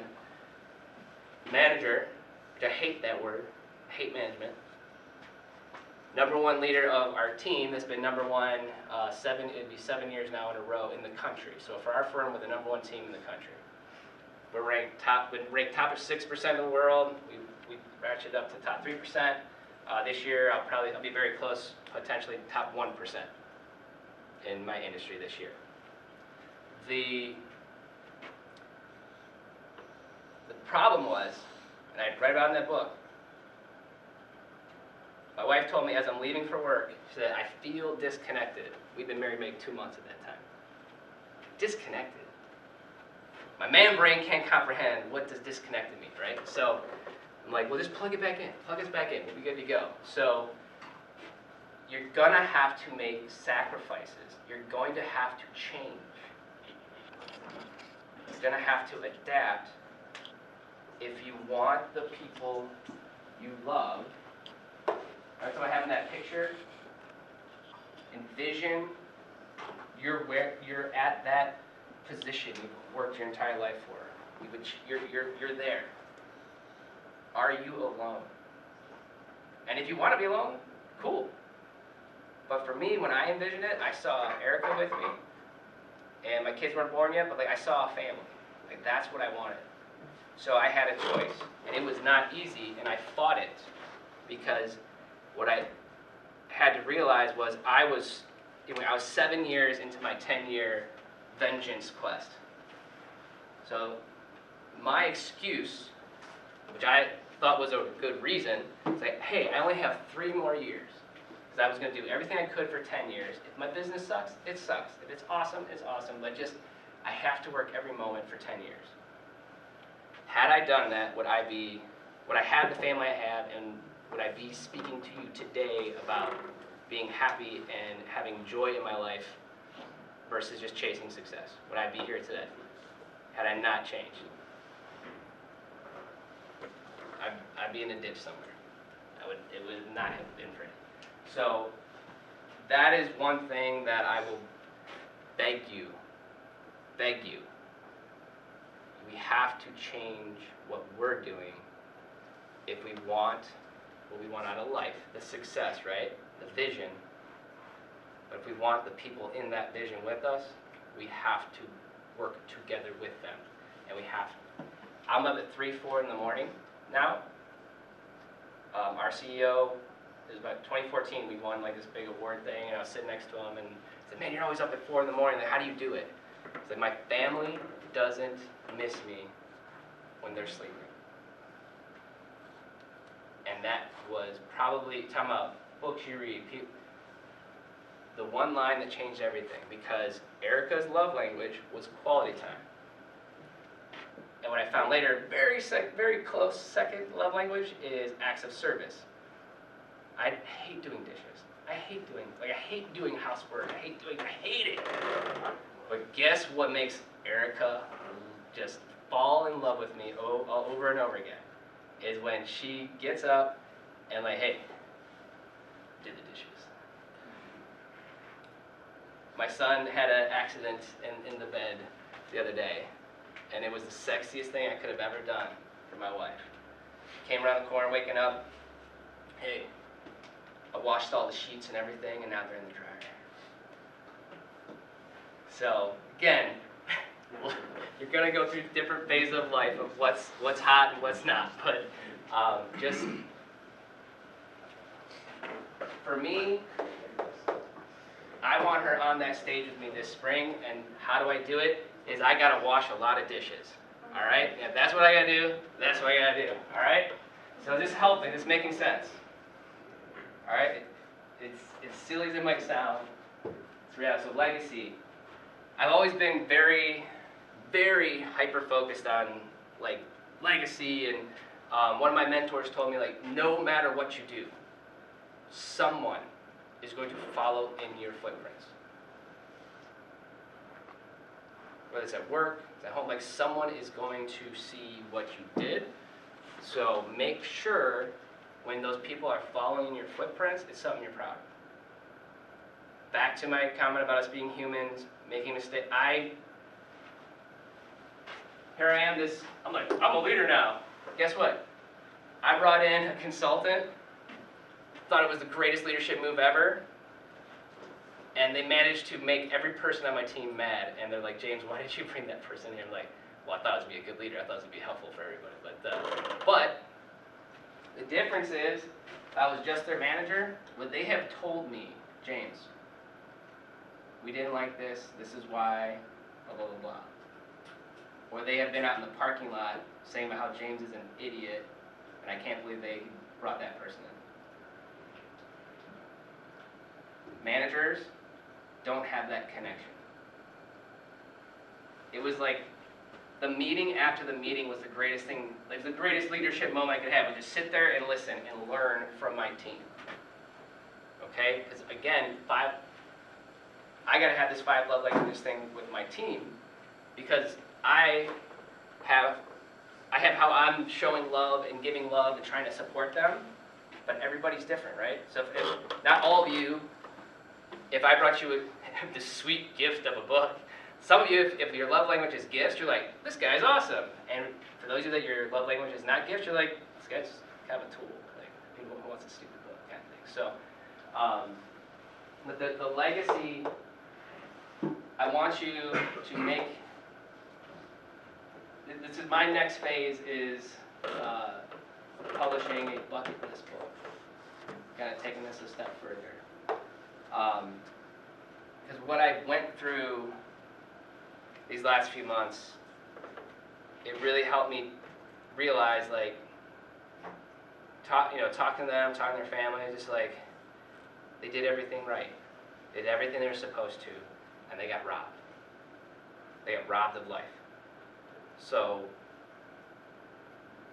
[SPEAKER 2] manager, which I hate that word, I hate management. Number one leader of our team that's been number one it'd be 7 years now in a row in the country. So for our firm, we're the number one team in the country. We're ranked top of 6% of the world. We ratcheted up to top 3%. This year, I'll be very close, potentially top 1% in my industry this year. The problem was, and I write about it in that book, my wife told me as I'm leaving for work, she said, I feel disconnected. We've been married maybe 2 months at that time. Disconnected. My man brain can't comprehend what does disconnected mean, right? So I'm like, well, just plug it back in. Plug us back in. We'll be good to go. So you're going to have to make sacrifices. You're going to have to change. You're going to have to adapt if you want the people you love. Right, so I have in that picture, envision you're at that position you've worked your entire life for. You're there. Are you alone? And if you want to be alone, cool. But for me, when I envisioned it, I saw Erica with me, and my kids weren't born yet, but like I saw a family. Like that's what I wanted. So I had a choice, and it was not easy, and I fought it because what I had to realize was I was 7 years into my 10-year vengeance quest. So my excuse, which I thought was a good reason, was like, hey, I only have 3 more years. Because I was going to do everything I could for 10 years. If my business sucks, it sucks. If it's awesome, it's awesome. But just, I have to work every moment for 10 years. Had I done that, would I have the family I have, and would I be speaking to you today about being happy and having joy in my life versus just chasing success? Would I be here today had I not changed? I'd be in a ditch somewhere. It would not have been pretty. So that is one thing that I will beg you. We have to change what we're doing if we want what we want out of life, the success, right? The vision. But if we want the people in that vision with us, we have to work together with them. And we have to. I'm up at 3, 4 in the morning now. Our CEO, is about 2014, we won like this big award thing, and I was sitting next to him, and he said, man, you're always up at 4 in the morning. Like, how do you do it? He said, my family doesn't miss me when they're sleeping. And that was probably, talking about books you read, the one line that changed everything, because Erica's love language was quality time. And what I found later, very close second love language is acts of service. I hate doing dishes. I hate doing housework. I hate it. But guess what makes Erica just fall in love with me over and over again? Is when she gets up and like, hey, did the dishes. My son had an accident in the bed the other day, and it was the sexiest thing I could have ever done for my wife. Came around the corner waking up, hey, I washed all the sheets and everything, and now they're in the dryer. So, again, you're going to go through different phases of life of what's hot and what's not. But just, for me, I want her on that stage with me this spring, and how do I do it? Is I got to wash a lot of dishes. All right? If that's what I got to do, that's what I got to do. All right? So this helping, this making sense. All right? It's silly as it might sound. It's reality. So legacy. I've always been very, very hyper-focused on, like, legacy, and one of my mentors told me, like, no matter what you do, someone is going to follow in your footprints. Whether it's at work, it's at home, like, someone is going to see what you did. So make sure when those people are following your footprints, it's something you're proud of. Back to my comment about us being humans, making mistakes. Here I am, I'm like, I'm a leader now. Guess what? I brought in a consultant, thought it was the greatest leadership move ever, and they managed to make every person on my team mad. And they're like, James, why did you bring that person here? I'm like, well, I thought it would be a good leader. I thought it would be helpful for everybody. But the difference is, if I was just their manager, would they have told me, James, we didn't like this, this is why, blah, blah, blah, blah. Or they have been out in the parking lot saying about how James is an idiot, and I can't believe they brought that person in. Managers don't have that connection. It was like the meeting after the meeting was the greatest thing, like the greatest leadership moment I could have, was just sit there and listen and learn from my team. Okay? Because again, I gotta have this 5 love languages thing with my team, because I have how I'm showing love and giving love and trying to support them, but everybody's different, right? So if not all of you, if I brought you this sweet gift of a book, some of you, if your love language is gifts, you're like, this guy's awesome. And for those of you that your love language is not gifts, you're like, this guy's kind of a tool. Like, who wants a stupid book kind of thing. So, but the legacy, I want you to make, this is my next phase is publishing a bucket list book. Kind of taking this a step further. Because what I went through these last few months, it really helped me realize, like, talking to them, talking to their family, just like, they did everything right. They did everything they were supposed to, and they got robbed. They got robbed of life. So,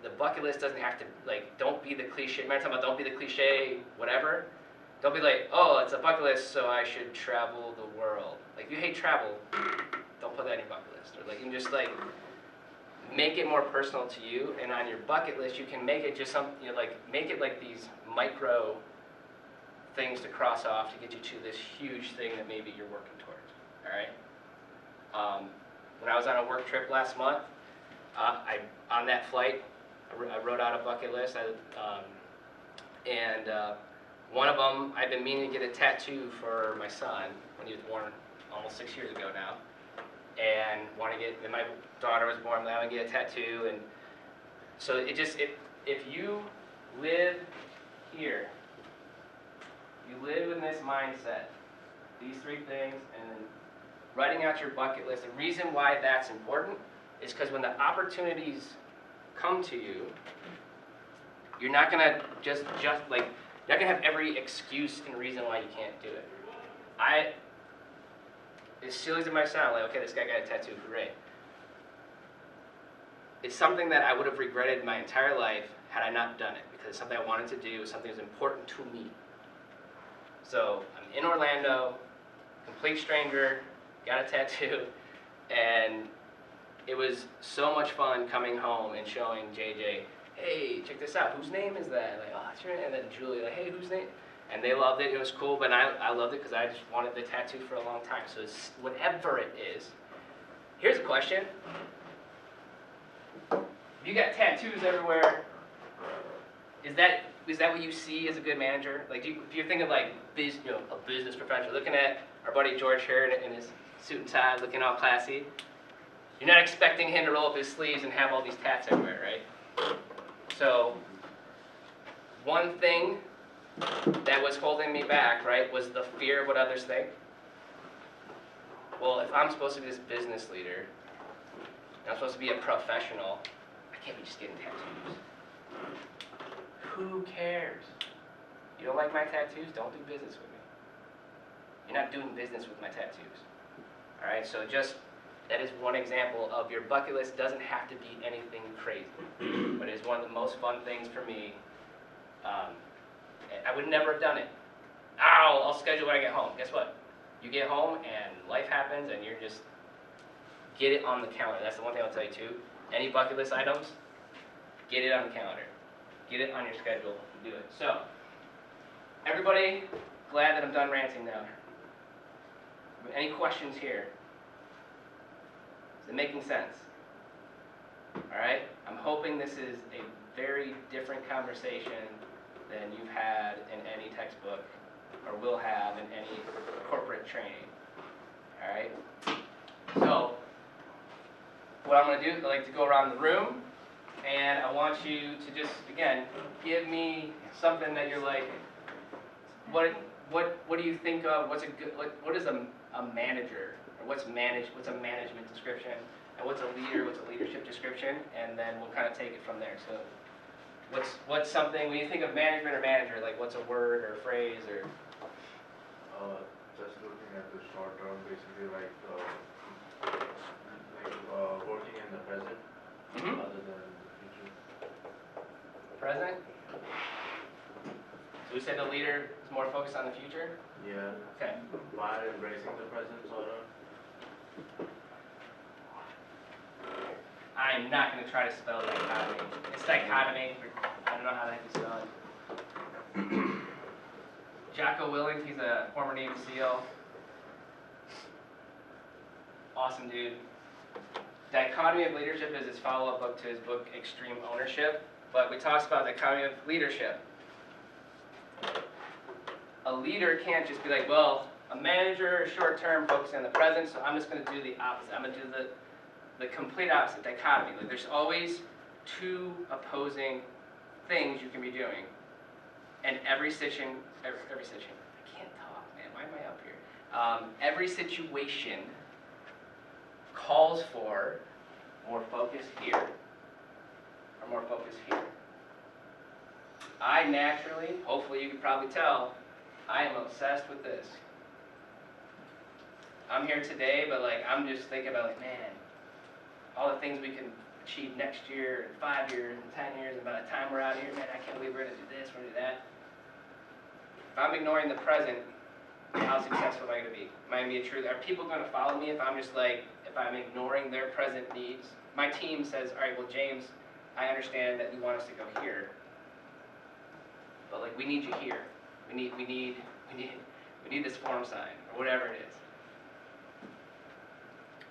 [SPEAKER 2] the bucket list doesn't have to, like, don't be the cliche, remember talking about don't be the cliche, whatever? Don't be like, oh, it's a bucket list, so I should travel the world. Like, if you hate travel, don't put that in your bucket list. Or like, you can just like, make it more personal to you, and on your bucket list, you can make it just some, like, make it like these micro things to cross off to get you to this huge thing that maybe you're working towards, all right? When I was on a work trip last month, on that flight, I wrote out a bucket list, and one of them, I've been meaning to get a tattoo for my son when he was born almost 6 years ago now, and then my daughter was born, I want to get a tattoo, and so if you live here, you live in this mindset, these 3 things, and then writing out your bucket list. The reason why that's important is because when the opportunities come to you, you're not gonna just like, you're not gonna have every excuse and reason why you can't do it. As silly as it might sound, like, okay, this guy got a tattoo, hooray. It's something that I would have regretted my entire life had I not done it, because it's something I wanted to do, something that was important to me. So I'm in Orlando, complete stranger, got a tattoo, and it was so much fun coming home and showing JJ, hey, check this out, whose name is that? Like, oh, it's your name. And then Julie, like, hey, whose name? And they loved it, it was cool, but I loved it because I just wanted the tattoo for a long time. So it's whatever it is. Here's a question. You got tattoos everywhere. Is that what you see as a good manager? Like, if you're thinking like a business professional, looking at our buddy George here in his suit and tie, looking all classy, you're not expecting him to roll up his sleeves and have all these tats everywhere, right? So, one thing that was holding me back, right, was the fear of what others think. Well, if I'm supposed to be this business leader, and I'm supposed to be a professional, I can't be just getting tattoos. Who cares? You don't like my tattoos? Don't do business with me. You're not doing business with my tattoos. All right, so that is one example of your bucket list doesn't have to be anything crazy, but it's one of the most fun things for me. I would never have done it. I'll schedule when I get home. Guess what? You get home and life happens and you're just, get it on the calendar. That's the one thing I'll tell you too. Any bucket list items, Get it on the calendar. Get it on your schedule. Do it. So, everybody, glad that I'm done ranting now. Any questions here? Is it making sense? All right? I'm hoping this is a very different conversation than you've had in any textbook or will have in any corporate training. All right? So, what I'm going to do, I like to go around the room, and I want you to just, again, give me something that you're like, what do you think of? What's a good, what is a manager? Or what's a management description? And what's a leader? What's a leadership description? And then we'll kind of take it from there. So, what's something when you think of management or manager? Like, what's a word or a phrase or?
[SPEAKER 4] Just looking at the short term, basically like working in the present rather than the future.
[SPEAKER 2] Present. So we said the leader is more focused on the future.
[SPEAKER 4] Yeah.
[SPEAKER 2] Okay.
[SPEAKER 4] While embracing the present, sort of.
[SPEAKER 2] I'm not going to try to spell dichotomy. It's dichotomy. I don't know how the heck you spell it. Jocko Willink, he's a former Navy SEAL. Awesome dude. Dichotomy of Leadership is his follow-up book to his book, Extreme Ownership. But we talked about dichotomy of leadership. A leader can't just be like, well, a manager is short-term, focusing on the present, so I'm just going to do the opposite. I'm going to do the complete opposite, dichotomy. Like, there's always two opposing things you can be doing. And every situation, I can't talk, man, why am I up here? Every situation calls for more focus here or more focus here. I naturally, hopefully you can probably tell, I am obsessed with this. I'm here today, but like I'm just thinking about like, man, all the things we can achieve next year, and 5 years, and 10 years, and by the time we're out here, man, I can't believe we're gonna do this, we're gonna do that. If I'm ignoring the present, how successful am I gonna be? Am I gonna be a true? Are people gonna follow me if I'm just like, if I'm ignoring their present needs? My team says, all right, well, James, I understand that you want us to go here, but like we need you here. We need this form sign or whatever it is.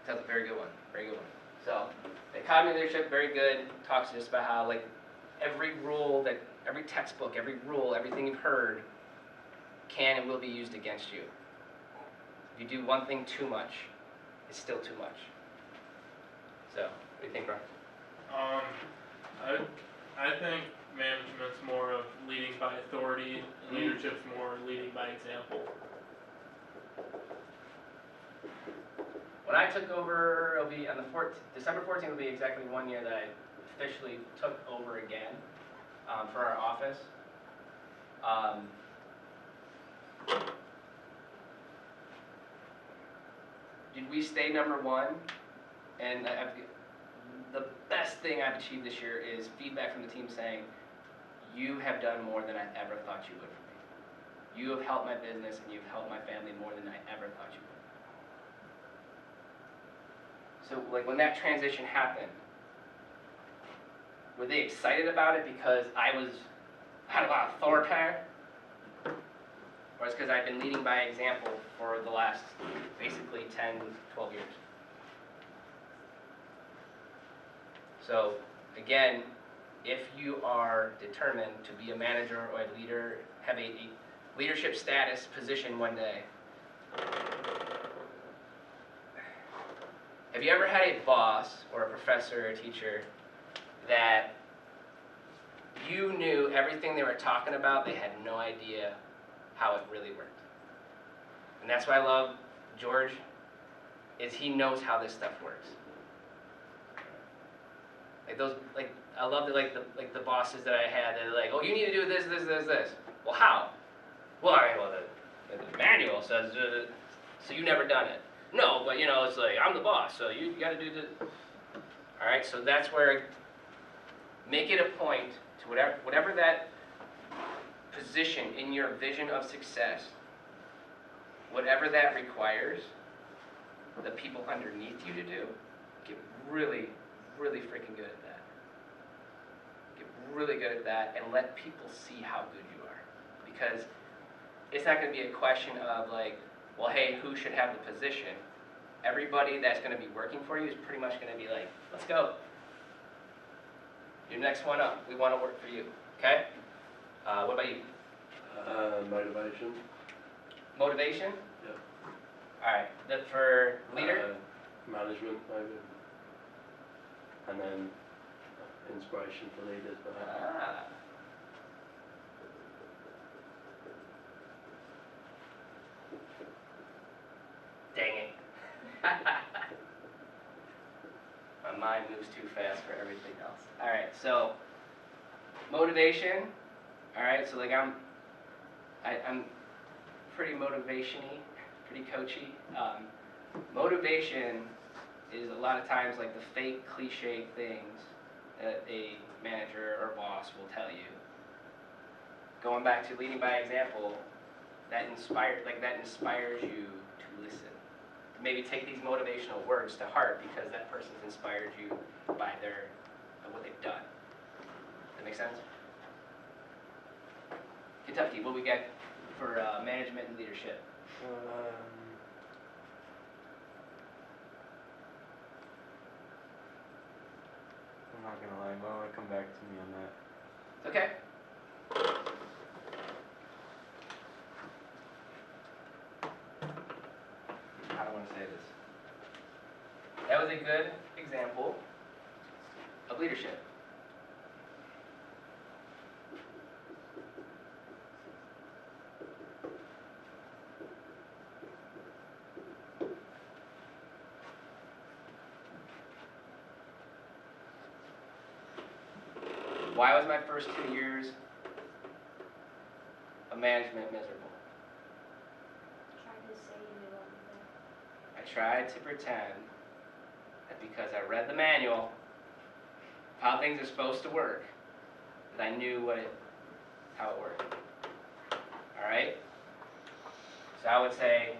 [SPEAKER 2] That's a very good one. Very good one. So, the economy of leadership, very good. Talks just about how like every rule every textbook, every rule, everything you've heard can and will be used against you. If you do one thing too much, it's still too much. So, what do you think, Brian?
[SPEAKER 3] I think management's more of leading by authority, and leadership's more leading by example.
[SPEAKER 2] When I took over, it'll be on the December 14th will be exactly 1 year that I officially took over again for our office. Did we stay number one? And the best thing I've achieved this year is feedback from the team saying, you have done more than I ever thought you would for me. You have helped my business and you've helped my family more than I ever thought you would. So like when that transition happened, were they excited about it because I had a lot of authority? Or it's because I've been leading by example for the last basically 10, 12 years. So again, if you are determined to be a manager or a leader, have a leadership status position one day, have you ever had a boss or a professor or a teacher that you knew everything they were talking about, they had no idea how it really worked? And that's why I love George, is he knows how this stuff works. I love the bosses that I had. They're like, oh, you need to do this, this, this, this. Well, how? Well, the manual says, so you've never done it. No, but it's like I'm the boss, so you got to do this. All right, so that's where make it a point to whatever that position in your vision of success, whatever that requires, the people underneath you to do, get really, really freaking good at that. really good at that and let people see how good you are. Because it's not going to be a question of like, well, hey, who should have the position? Everybody that's going to be working for you is pretty much going to be like, let's go. You're next one up. We want to work for you. Okay? What about you?
[SPEAKER 4] Motivation.
[SPEAKER 2] Motivation?
[SPEAKER 4] Yep.
[SPEAKER 2] All right. For leader?
[SPEAKER 4] Management, maybe. And then inspiration for leaders.
[SPEAKER 2] Ah. Dang it. My mind moves too fast for everything else. All right, so motivation. All right, so like I'm pretty motivation-y, pretty coachy. Motivation is a lot of times like the fake cliche things that a manager or boss will tell you. Going back to leading by example, that inspires you to listen. Maybe take these motivational words to heart because that person's inspired you by what they've done. Does that make sense? Kentucky, what we got for management and leadership?
[SPEAKER 5] I'm not gonna lie, but I want to come back to me on that.
[SPEAKER 2] Okay. How do I want to say this? That was a good example of leadership. Why was my first 2 years of management miserable?
[SPEAKER 6] Tried to say you knew everything.
[SPEAKER 2] I tried to pretend that because I read the manual, how things are supposed to work, that I knew how it worked. All right? So I would say,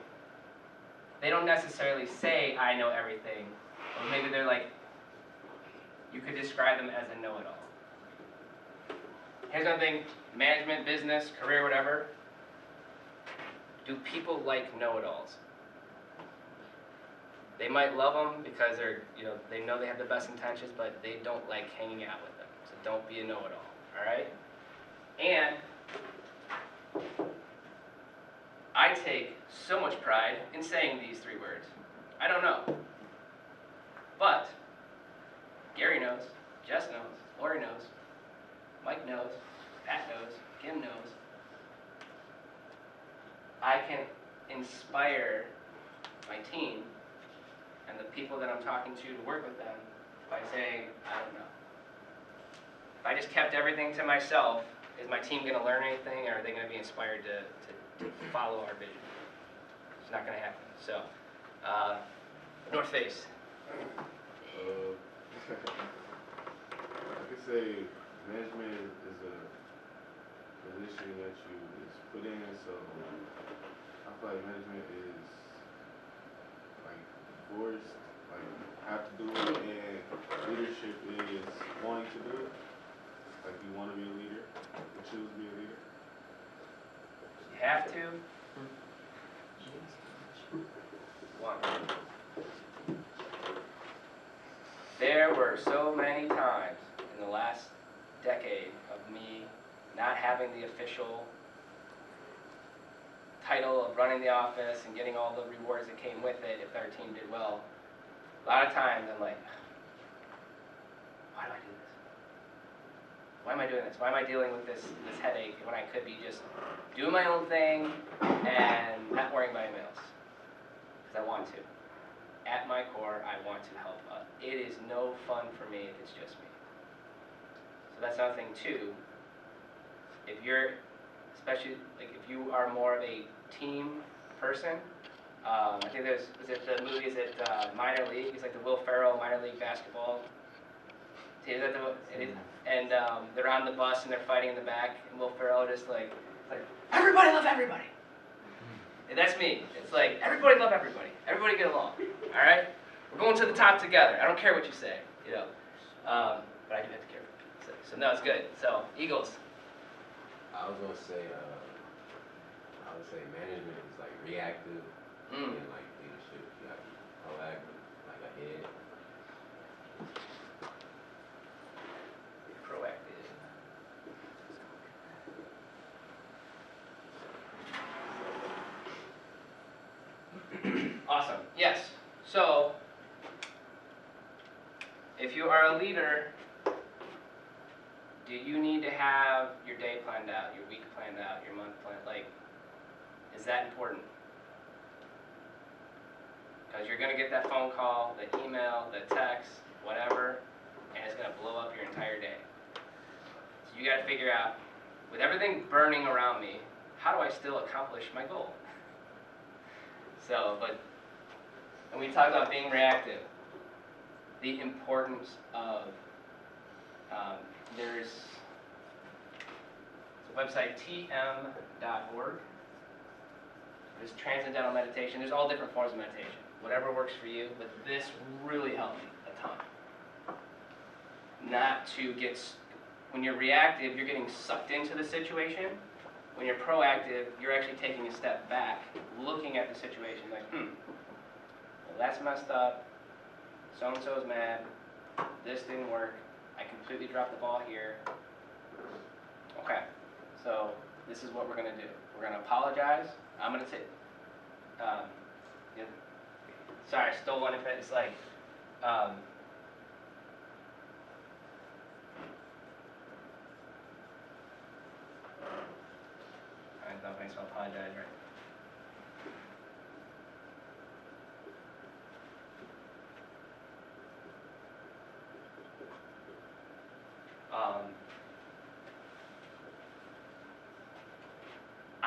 [SPEAKER 2] they don't necessarily say I know everything, or maybe they're like, you could describe them as a know-it-all. Here's another thing, management, business, career, whatever. Do people like know-it-alls? They might love them because they know they have the best intentions, but they don't like hanging out with them. So don't be a know-it-all, all right? And I take so much pride in saying these 3 words. I don't know. But Gary knows, Jess knows, Lori knows, Mike knows, Pat knows, Kim knows. I can inspire my team and the people that I'm talking to work with them by saying, I don't know. If I just kept everything to myself, is my team going to learn anything, or are they going to be inspired to follow our vision? It's not going to happen. So, North Face.
[SPEAKER 7] I could say management is a position that you is put in, so I feel like management is like forced, like you have to do it, and leadership is wanting to do it. Like you want to be a leader, you choose to be a leader.
[SPEAKER 2] You have to. One. There were so many times in the last decade of me not having the official title of running the office and getting all the rewards that came with it if our team did well. A lot of times I'm like, why do I do this? Why am I doing this? Why am I dealing with this headache when I could be just doing my own thing and not worrying about anyone else? Because I want to. At my core, I want to help. It is no fun for me if it's just me. So that's another thing too. If you're, especially like if you are more of a team person, I think is it the movie, is it Minor League? It's like the Will Ferrell Minor League Basketball. Is that it is, and they're on the bus and they're fighting in the back, and Will Ferrell just like everybody love everybody. And that's me. It's like everybody love everybody. Everybody get along. All right? We're going to the top together. I don't care what you say, But I do have to care for So no, it's good. So Eagles.
[SPEAKER 4] I was gonna say, I would say management is like reactive,
[SPEAKER 2] Mm.
[SPEAKER 4] and like leadership, you gotta be proactive, like ahead.
[SPEAKER 2] Proactive. Awesome. Yes. So, if you are a leader, do you need to have your day planned out, your week planned out, your month planned? Like, is that important? Because you're gonna get that phone call, the email, the text, whatever, and it's gonna blow up your entire day. So you gotta figure out, with everything burning around me, how do I still accomplish my goal? So, and we talked about being reactive. The importance of, there's a website, tm.org. There's transcendental meditation. There's all different forms of meditation. Whatever works for you, but this really helped me a ton. Not to get, when you're reactive, you're getting sucked into the situation. When you're proactive, you're actually taking a step back, looking at the situation like, well, that's messed up. So-and-so's mad. This didn't work. I completely dropped the ball here. Okay, so this is what we're going to do. We're going to apologize. I'm going to say, yeah, sorry, I stole one of it. It's like, I don't know if I can apologize, right?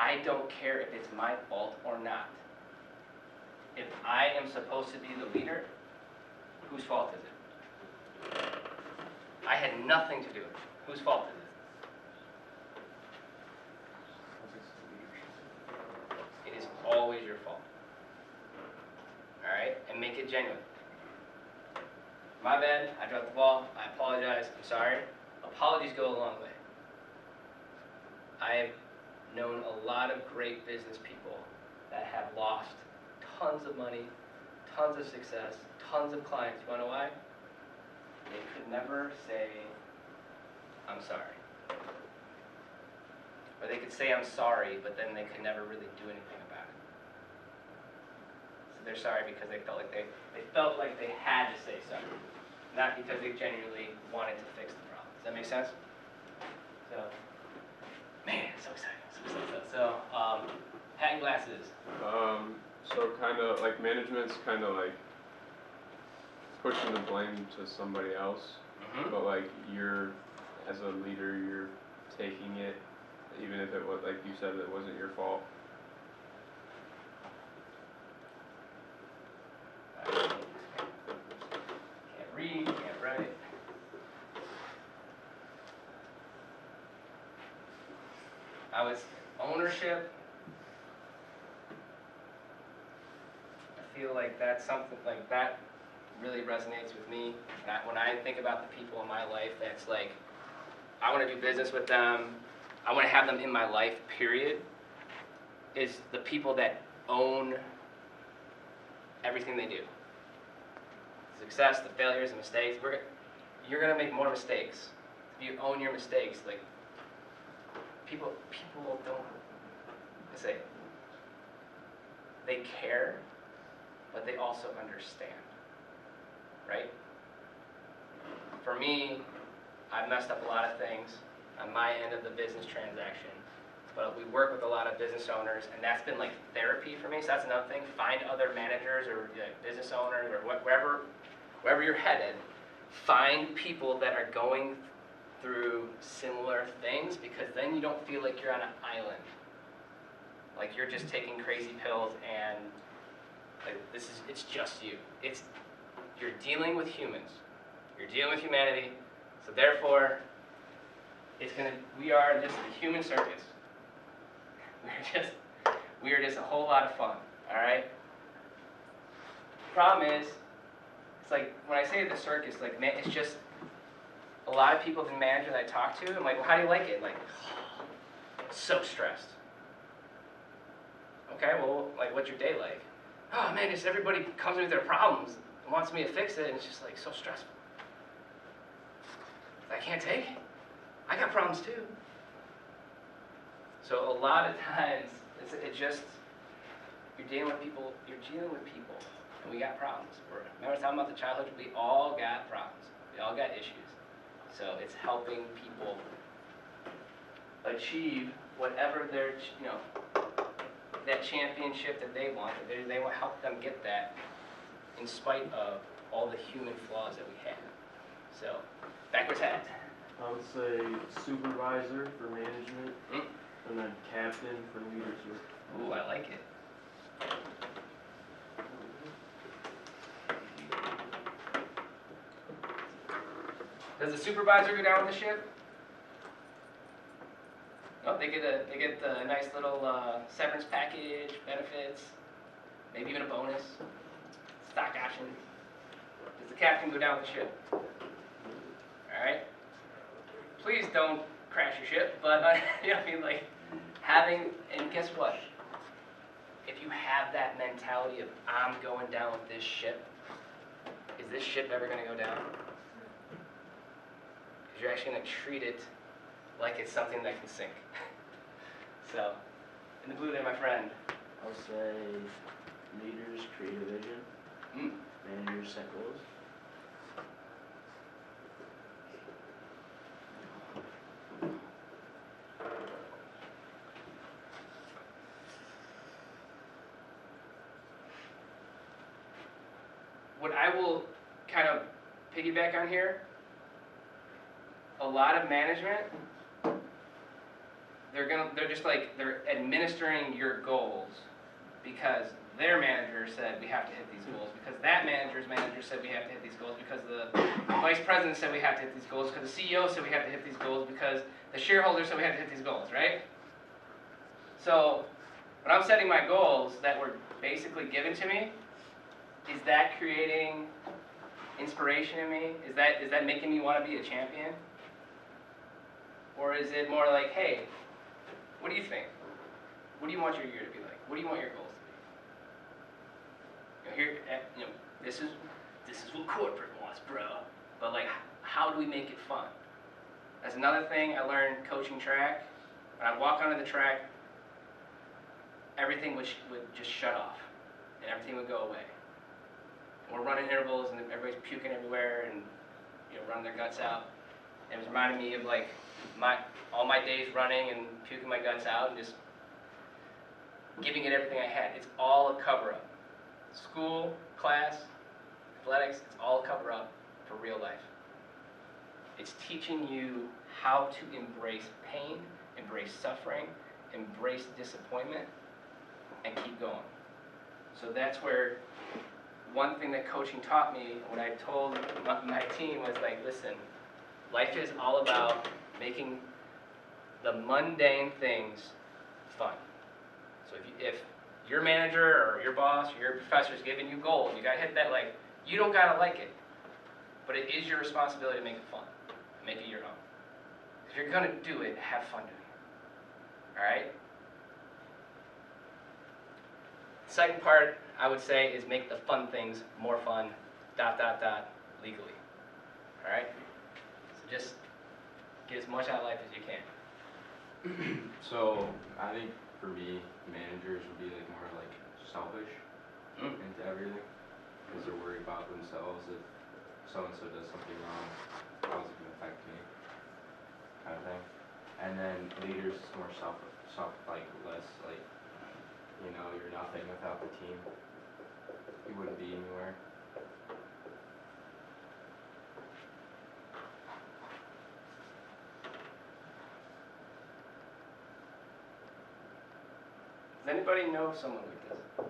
[SPEAKER 2] I don't care if it's my fault or not. If I am supposed to be the leader, whose fault is it? I had nothing to do with it. Whose fault is it? It is always your fault. Alright? And make it genuine. My bad, I dropped the ball, I apologize, I'm sorry. Apologies go a long way. I have known a lot of great business people that have lost tons of money, tons of success, tons of clients. You wanna know why? They could never say, I'm sorry. Or they could say, I'm sorry, but then they could never really do anything about it. So they're sorry because they felt like they had to say sorry, not because they genuinely wanted to fix the problem. Does that make sense? So, man, so exciting. So, hat and glasses.
[SPEAKER 8] So kind of like management's kind of like pushing the blame to somebody else,
[SPEAKER 2] Mm-hmm.
[SPEAKER 8] but like you're, as a leader, you're taking it, even if it was, like you said, it wasn't your fault.
[SPEAKER 2] Can't read, can't write. Ownership. I feel like that's something like that really resonates with me. When I think about the people in my life, that's like, I want to do business with them. I want to have them in my life, period. Is the people that own everything they do. The success, the failures, the mistakes. You're gonna make more mistakes. If you own your mistakes, like people don't. I say they care, but they also understand, right? For me, I've messed up a lot of things on my end of the business transaction, but we work with a lot of business owners, and that's been like therapy for me. So that's another thing. Find other managers or business owners or wherever you're headed. Find people that are going through similar things, because then you don't feel like you're on an island. Like you're just taking crazy pills and like it's just you. You're dealing with humans. You're dealing with humanity. So therefore, we are just a human circus. We are just a whole lot of fun, all right? Problem is, it's like when I say the circus, like man, it's just a lot of people, the manager that I talk to, I'm like, well, how do you like it? Like, so stressed. Okay, well, like, what's your day like? Oh man, just everybody comes with their problems and wants me to fix it, and it's just like so stressful. I can't take it. I got problems too. So a lot of times, it just, you're dealing with people, and we got problems. Remember talking about the childhood? We all got problems. We all got issues. So it's helping people achieve whatever their, that championship that they want. They want to help them get that in spite of all the human flaws that we have. So, backwards hat.
[SPEAKER 5] I would say supervisor for management, and then captain for leadership.
[SPEAKER 2] Ooh, I like it. Does the supervisor go down with the ship? No, they get a nice little severance package, benefits, maybe even a bonus, stock options. Does the captain go down with the ship? All right. Please don't crash your ship, but you know what I mean, like having, and guess what? If you have that mentality of I'm going down with this ship, is this ship ever going to go down? Because you're actually going to treat it like it's something that can sink. So, in the blue there, my friend.
[SPEAKER 5] I'll say leaders create a vision, managers set goals.
[SPEAKER 2] What I will kind of piggyback on here, a lot of management, they're administering your goals because their manager said we have to hit these goals, because that manager's manager said we have to hit these goals, because the vice president said we have to hit these goals, because the CEO said we have to hit these goals, because the shareholders said we have to hit these goals, right? So when I'm setting my goals that were basically given to me, is that creating inspiration in me? Is that making me want to be a champion? Or is it more like, hey, what do you think? What do you want your year to be like? What do you want your goals to be? This is what corporate wants, bro. But like, how do we make it fun? That's another thing I learned coaching track. When I'd walk onto the track, everything would just shut off, and everything would go away. We're running intervals and everybody's puking everywhere and running their guts out. It was reminding me of like all my days running and puking my guts out and just giving it everything I had. It's all a cover-up. School, class, athletics, it's all a cover-up for real life. It's teaching you how to embrace pain, embrace suffering, embrace disappointment, and keep going. So that's where one thing that coaching taught me, when I told my team, was like, listen, life is all about making the mundane things fun. So if your manager or your boss or your professor is giving you goals, you gotta hit that, like, you don't gotta like it, but it is your responsibility to make it fun, make it your own. If you're gonna do it, have fun doing it, all right? Second part, I would say, is make the fun things more fun, ... legally. All right? So just get as much out of life as you can.
[SPEAKER 4] So I think for me, managers would be like more like selfish into everything, because they're worried about themselves. If so and so does something wrong, how's it gonna affect me, kind of thing. And then leaders is more less like, you're nothing without the team. You wouldn't be anywhere.
[SPEAKER 2] Does anybody know someone like this?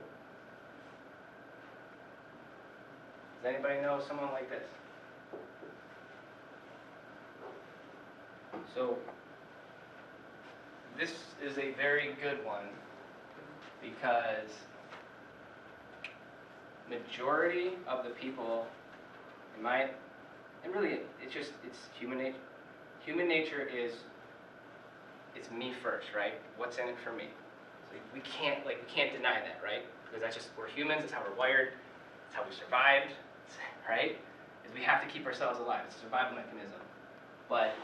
[SPEAKER 2] Does anybody know someone like this? So, this is a very good one because majority of the people, in my And really, it's human nature. Human nature is, it's me first, right? What's in it for me? So we can't deny that, right? Because that's just, we're humans, that's how we're wired, that's how we survived, right? Is we have to keep ourselves alive, it's a survival mechanism. But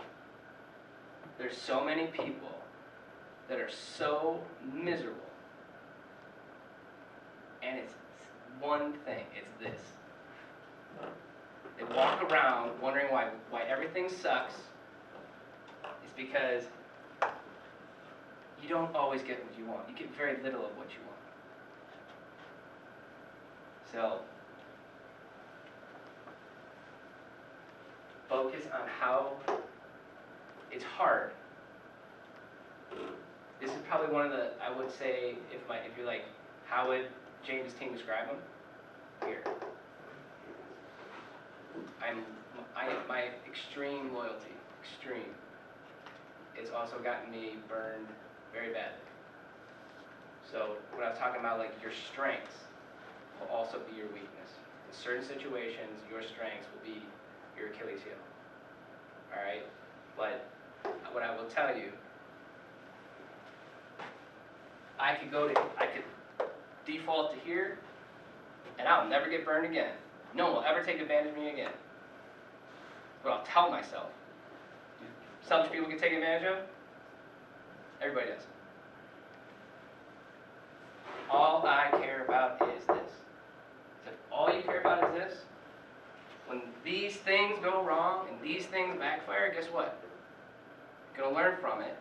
[SPEAKER 2] there's so many people that are so miserable, and it's one thing, it's this. They walk around wondering why everything sucks. It's because you don't always get what you want. You get very little of what you want. So, focus on how it's hard. This is probably one of the, I would say, if you're like, how would James' team describe him? Here. My extreme loyalty, extreme, it's also gotten me burned very badly. So when I was talking about like your strengths will also be your weakness. In certain situations, your strengths will be your Achilles heel. All right? But what I will tell you, I could default to here, and I'll never get burned again. No one will ever take advantage of me again. But I'll tell myself. Selfish people get taken advantage of? Everybody does. All I care about is this. So if all you care about is this, when these things go wrong and these things backfire, guess what? You're going to learn from it.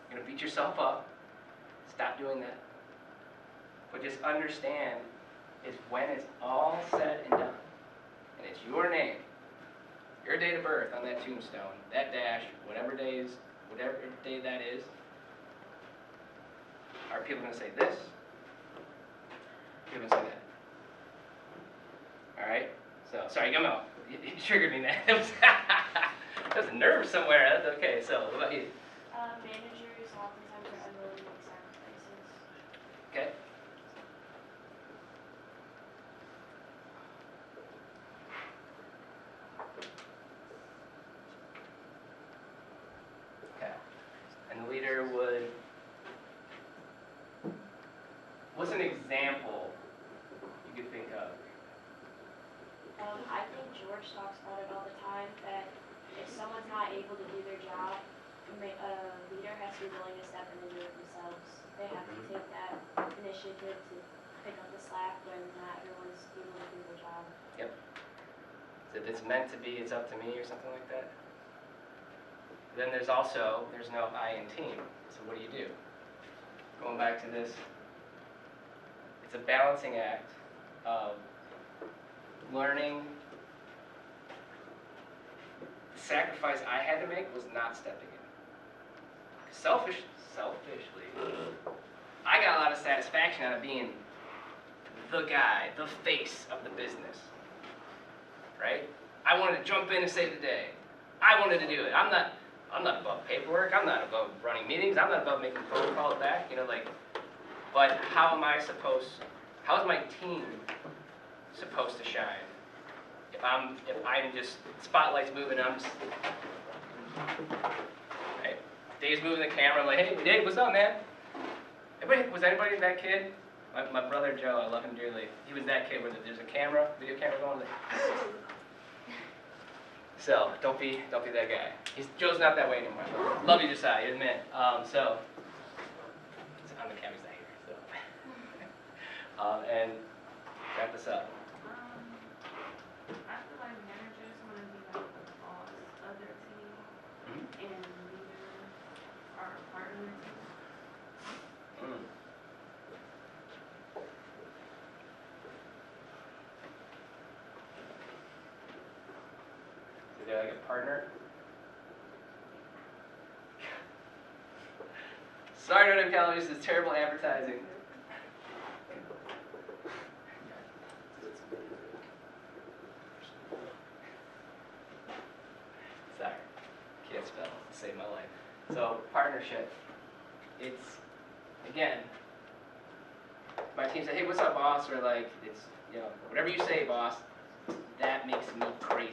[SPEAKER 2] You're going to beat yourself up. Stop doing that. But just understand is when it's all said and done, and it's your name, your date of birth on that tombstone, that dash, whatever day that is, are people going to say this? People going to say that? All right? So, sorry, come on. You triggered me, man. There was a nerve somewhere. That's okay. So, what about you?
[SPEAKER 6] Managers oftentimes are unwilling to make sacrifices.
[SPEAKER 2] Okay. Okay. And the leader would. What's an example you could think of?
[SPEAKER 6] I think George talks about it all the time, that if someone's not able to do their job, a leader has to be willing to step in and do it themselves. They have to take that initiative to pick up the slack when not everyone's able to do their job.
[SPEAKER 2] Yep. So if it's meant to be, it's up to me or something like that. Then there's no I in team. So what do? Going back to this, it's a balancing act of learning. The sacrifice I had to make was not stepping in. Selfishly, I got a lot of satisfaction out of being the guy, the face of the business, right? I wanted to jump in and save the day. I wanted to do it. I'm not above paperwork. I'm not above running meetings. I'm not above making phone calls back. But how is my team supposed to shine? If I'm just spotlight's moving, I'm just right. Dave's moving the camera. I'm like, hey, Dave, what's up, man? Was anybody that kid? My brother Joe, I love him dearly. He was that kid where there's a video camera going. Like, so don't be that guy. Joe's not that way anymore. Love you, Josiah. You're the man. So on the camera's not here. So and wrap this up.
[SPEAKER 9] I feel like managers want to be like the boss of their team, and leaders are a part of their team.
[SPEAKER 2] So they're like a partner. Sorry, Notre Dame, this is terrible advertising. Sorry, can't spell. Save my life. So partnership. It's again. My team said, "Hey, what's up, boss?" Or like, it's whatever you say, boss. that makes me crazy.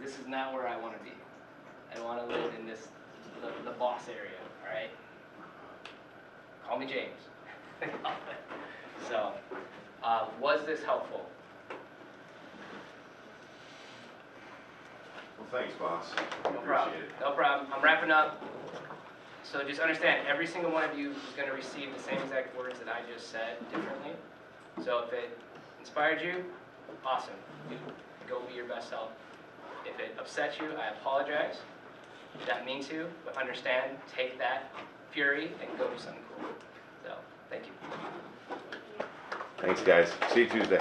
[SPEAKER 2] This is not where I want to be. I want to live in this, the boss area, all right? Call me James. So, was this helpful?
[SPEAKER 1] Well, thanks, boss.
[SPEAKER 2] No problem.
[SPEAKER 1] Appreciate it.
[SPEAKER 2] No problem. I'm wrapping up. So just understand, every single one of you is going to receive the same exact words that I just said differently. So if it inspired you, awesome. Go be your best self. If it upsets you, I apologize. Didn't mean to, but understand, take that fury and go do something cool. So, thank you.
[SPEAKER 1] Thanks, guys. See you Tuesday.